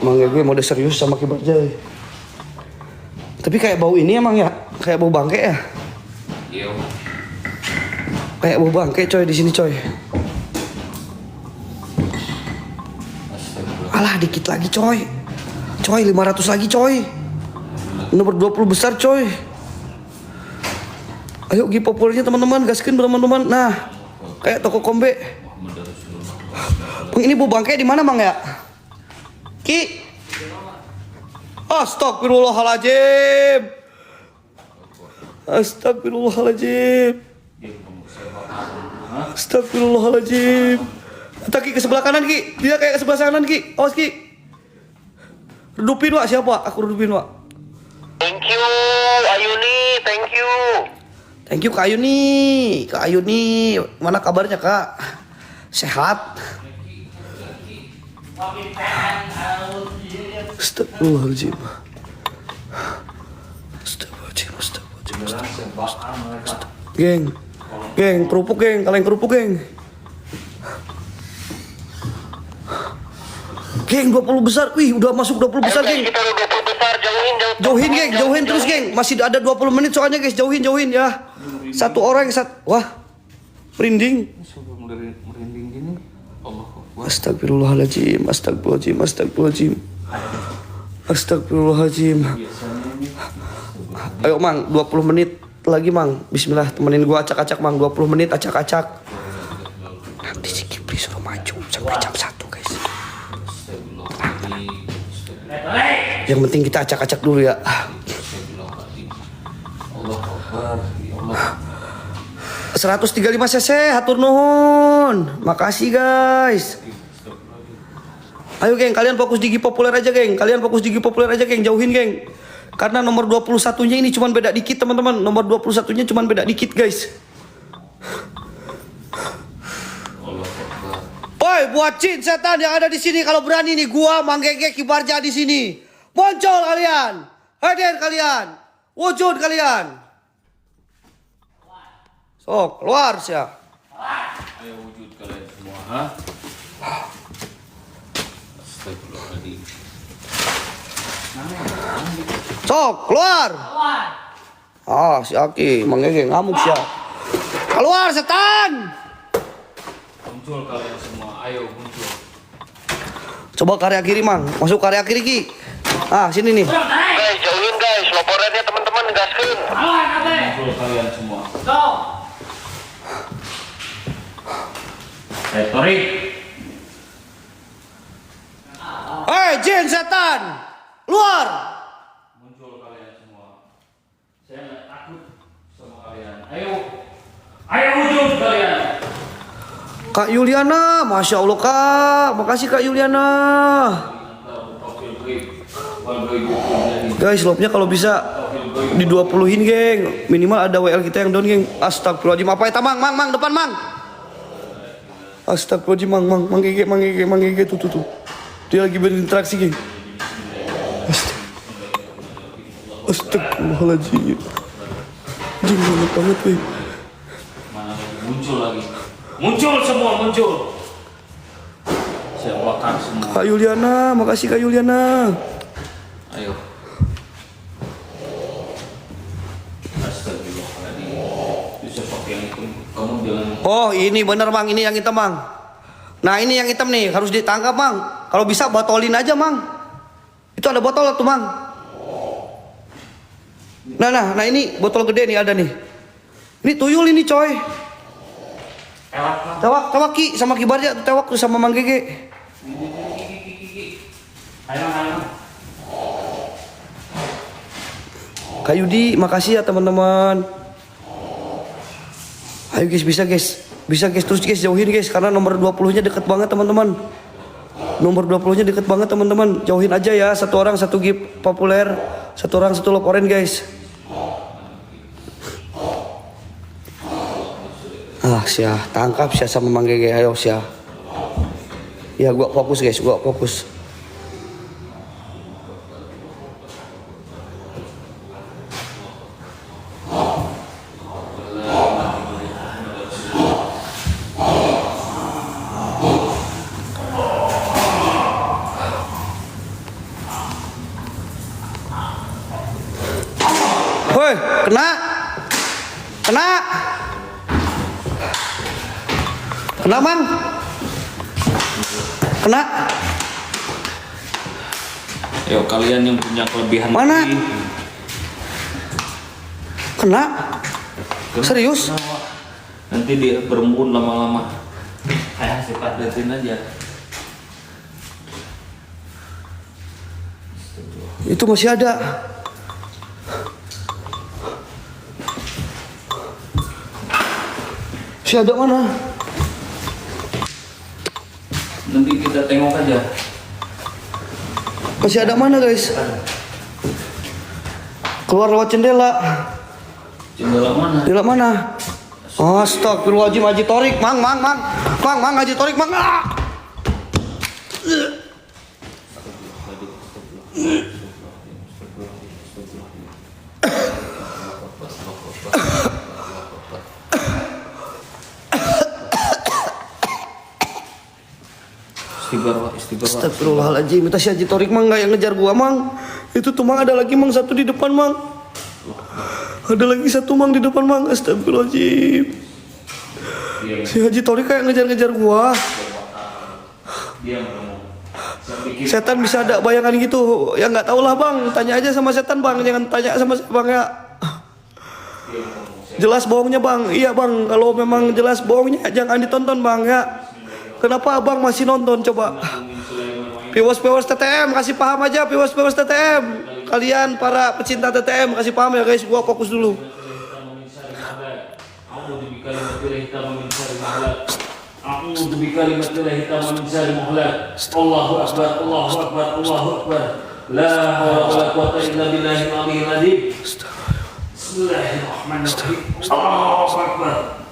A: Mang Gege mode serius sama Kibarja. Tapi kayak bau ini emang ya, kayak bau bangke ya.
E: Iya.
A: Kayak bau bangke coy di sini coy. Alah dikit lagi coy. Coy 500 lagi coy. Nomor 20 besar coy. Ayo gi populernya teman-teman, gaskin teman-teman. Nah, kayak toko Kombe. Bang ini bau bangke di mana Mang ya? Ki. Astagfirullahaladzim. Astagfirullahaladzim. Ki ke sebelah kanan Ki. Dia kayak ke sebelah kanan Ki. Awas Ki. Redupin Wak, siapa? Aku redupin Wak.
B: Thank you, Ayuni. Thank you.
A: Thank you Kak Ayuni. Kak Ayuni, mana kabarnya Kak? Sehat? Astagfirullahaladzim. Geng, geng, kerupuk geng, kalian kerupuk geng. Geng 20 besar, wih udah masuk 20 besar
B: Ayo, guys,
A: geng.
B: kita udah 20 besar,
A: Jauhin geng, jauhin terus geng. Masih ada 20 menit soalnya guys, jauhin ya. Satu orang, wah, merinding.
E: Merinding gini. Allah Akbar.
A: Astagfirullahaladzim, astagfirullahaladzim, astagfirullahaladzim. Astagfirullahaladzim. Ayo Mang, 20 menit lagi Mang. Bismillah, temenin gua acak-acak Mang, 20 menit acak-acak. Nanti si Kipri suruh maju sampai jam 1 guys. Yang penting kita acak-acak dulu ya.
E: Allah Akbar. Ya Allah.
A: 135 cc, hatur nuhun. Makasih guys. Ayo geng, kalian fokus di Gi Populer aja geng. Kalian fokus di Gi Populer aja geng, jauhin geng. Karena nomor 21-nya ini cuman beda dikit teman-teman. Nomor 21-nya cuman beda dikit guys. Oi, buat Cin setan yang ada di sini kalau berani nih gua Manggege Kibarja di sini. Muncul kalian. Hadir kalian. Wujud kalian. Sok, keluar sia.
E: Ayo wujud kalian semua, ha? Astagfirullahaladzim.
A: Sok, keluar. Ah, si Aki, Manggege ngamuk sia. Keluar setan.
E: Muncul kalian semua, ayo muncul.
A: Coba karya kiri Mang, masuk karya kiri Ki. Ah, sini nih.
B: Guys, jauhin guys. Laporannya teman-teman gaskeun.
E: Muncul kalian semua. Tori.
A: Hei, jin setan. Luar.
E: Muncul kalian semua. Saya nggak takut sama kalian. Ayo. Ayo wujud kalian.
A: Kak Yuliana, Masya Allah Kak. Makasih Kak Yuliana. Guys, lobnya kalau bisa di 20-in geng. Minimal ada WL kita yang down geng. Astagfirullahaladzim. Apa itu Mang? Mang, depan Mang. Astagfirullahaladzim Mang. Mang Gege tuh. Dia lagi berinteraksi geng. Astagfirullahaladzim. Jing banget weh.
E: Mana muncul lagi? Muncul semua, muncul. Saya bakar semua.
A: Kak Yuliana, makasih Kak Yuliana.
E: Ayo. Astagfirullahaladzim. Itu seperti yang itu. Kamu jangan.
A: Oh ini bener Mang, ini yang hitam Mang. Nah ini yang hitam nih, harus ditangkap Mang. Kalau bisa botolin aja Mang. Itu ada botol tuh Mang. Nah ini botol gede nih ada nih. Ini tuyul ini coy. Tewak Ki sama Kibarja tuh tewak tuh sama Mang Gege. Kak Yudi, makasih ya teman-teman. Ayo guys, bisa guys, terus guys jauhin guys karena nomor 20-nya deket banget teman-teman. Nomor 20-nya deket banget teman-teman. Jauhin aja ya, satu orang satu Gi Populer, satu orang satu loporen guys. Ah, sia, tangkap sia sama Mang Gege, ayo sia. Ya gua fokus guys, gua fokus. Woi, kena. Kena Mang. Kena.
E: Ayo kalian yang punya kelebihan
A: Mana?
E: lebih.
A: Kena. Serius?
E: Nanti dia berembun lama-lama. Cepat liatin aja.
A: Itu masih ada. Masih ada mana?
E: Nanti kita tengok aja.
A: Masih ada mana guys? Keluar lewat jendela.
E: Jendela mana?
A: Jendela mana? Astagfirullahaladzim, Haji Torik, mang, Haji Torik, mang.
E: Istighfar.
A: Astagfirullahaladzim, itu si Haji Torik mang nggak yang ngejar gua mang. Itu tuh mang ada lagi mang satu di depan mang. Ada lagi satu mang di depan mang. Astagfirullahaladzim. Si Haji Torik kayak ngejar-ngejar gua.
E: Diam kamu.
A: Setan bisa ada bayangan gitu. Ya nggak tahu lah bang. Tanya aja sama setan bang. Jangan tanya sama bang ya. Jelas bohongnya bang. Iya bang. Kalau memang jelas bohongnya jangan ditonton bang ya. Kenapa abang masih nonton coba? Viewers TTM kasih paham aja, viewers TTM. Kalian para pecinta TTM kasih paham ya guys. Gua fokus dulu.
E: Allahu akbar. La haula wala quwwata illa billahil aliyyil azim. Bismillahirrahmanirrahim. Allahu akbar.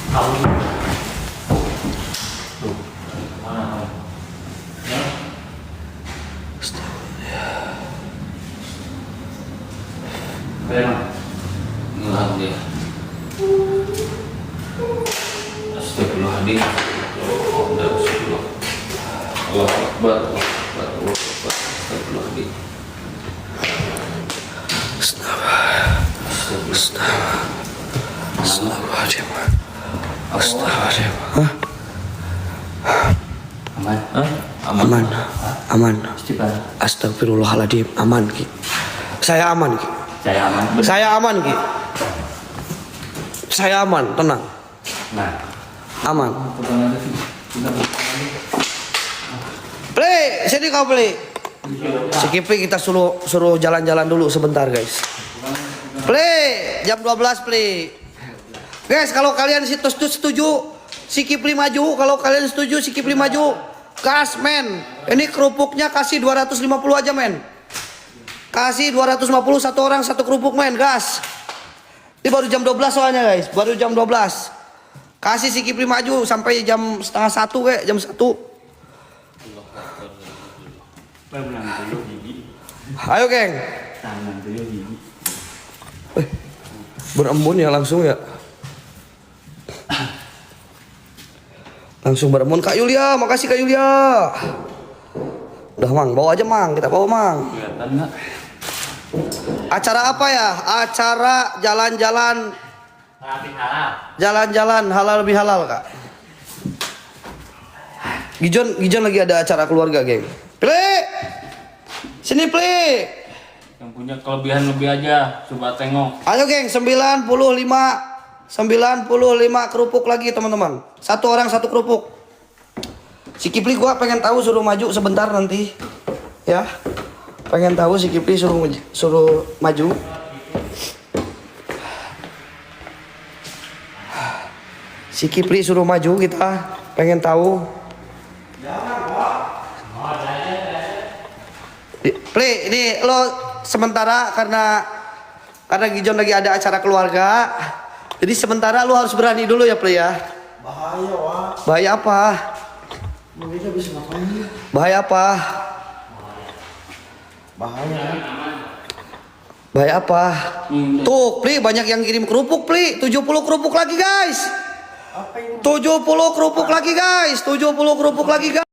E: Kamu tuh mana ya? Bagaimana? Ngelang dia. Astagfirullahaladzim. Allahu akbar. Astagfirullahaladzim.
A: Astagfirullahaladzim. Hah? Aman. Astagfirullahaladzim. Aman Ki. Saya aman Ki. Saya aman, tenang.
E: Nah,
A: Aman. Play, sini kau play. Si Kipri kita suruh jalan-jalan dulu sebentar guys. Play, jam 12 play. Guys, kalau kalian setuju si Kipri maju, kalau kalian setuju si Kipri maju, gas men. Ini kerupuknya kasih 250 aja men. Kasih 250 satu orang satu kerupuk men, gas. Ini baru jam 12 soalnya guys, baru jam 12. Kasih si Kipri maju sampai jam setengah 1 kayak jam 1. Ayo geng. Berembun ya langsung ya. Langsung berembun Kak Yulia, makasih Kak Yulia. Udah mang, bawa aja mang, kita bawa mang. Acara apa ya? Acara jalan-jalan. Jalan-jalan halal lebih halal Kak. Gijon lagi ada acara keluarga geng. Pli, sini Pli.
E: yang punya kelebihan lebih aja, coba tengok.
A: Ayo geng, 95 kerupuk lagi teman-teman. Satu orang satu kerupuk. Si Kipli gua pengen tahu, suruh maju sebentar nanti. Ya. Pengen tahu si Kipli suruh maju. Si Kipli suruh maju, kita pengen tahu. Pli, ini lo sementara karena Gijon lagi ada acara keluarga. Jadi sementara lo harus berani dulu ya Pli ya.
D: Bahaya, Wak.
A: Bahaya apa?
D: Kita bisa ngapain?
A: Bahaya apa?
D: Bahaya.
A: Bahaya apa? Tuh, Pli banyak yang kirim kerupuk, Pli. 70 kerupuk lagi, guys.
D: Apa ini?
A: 70 kerupuk lagi, guys. 70 kerupuk lagi, guys.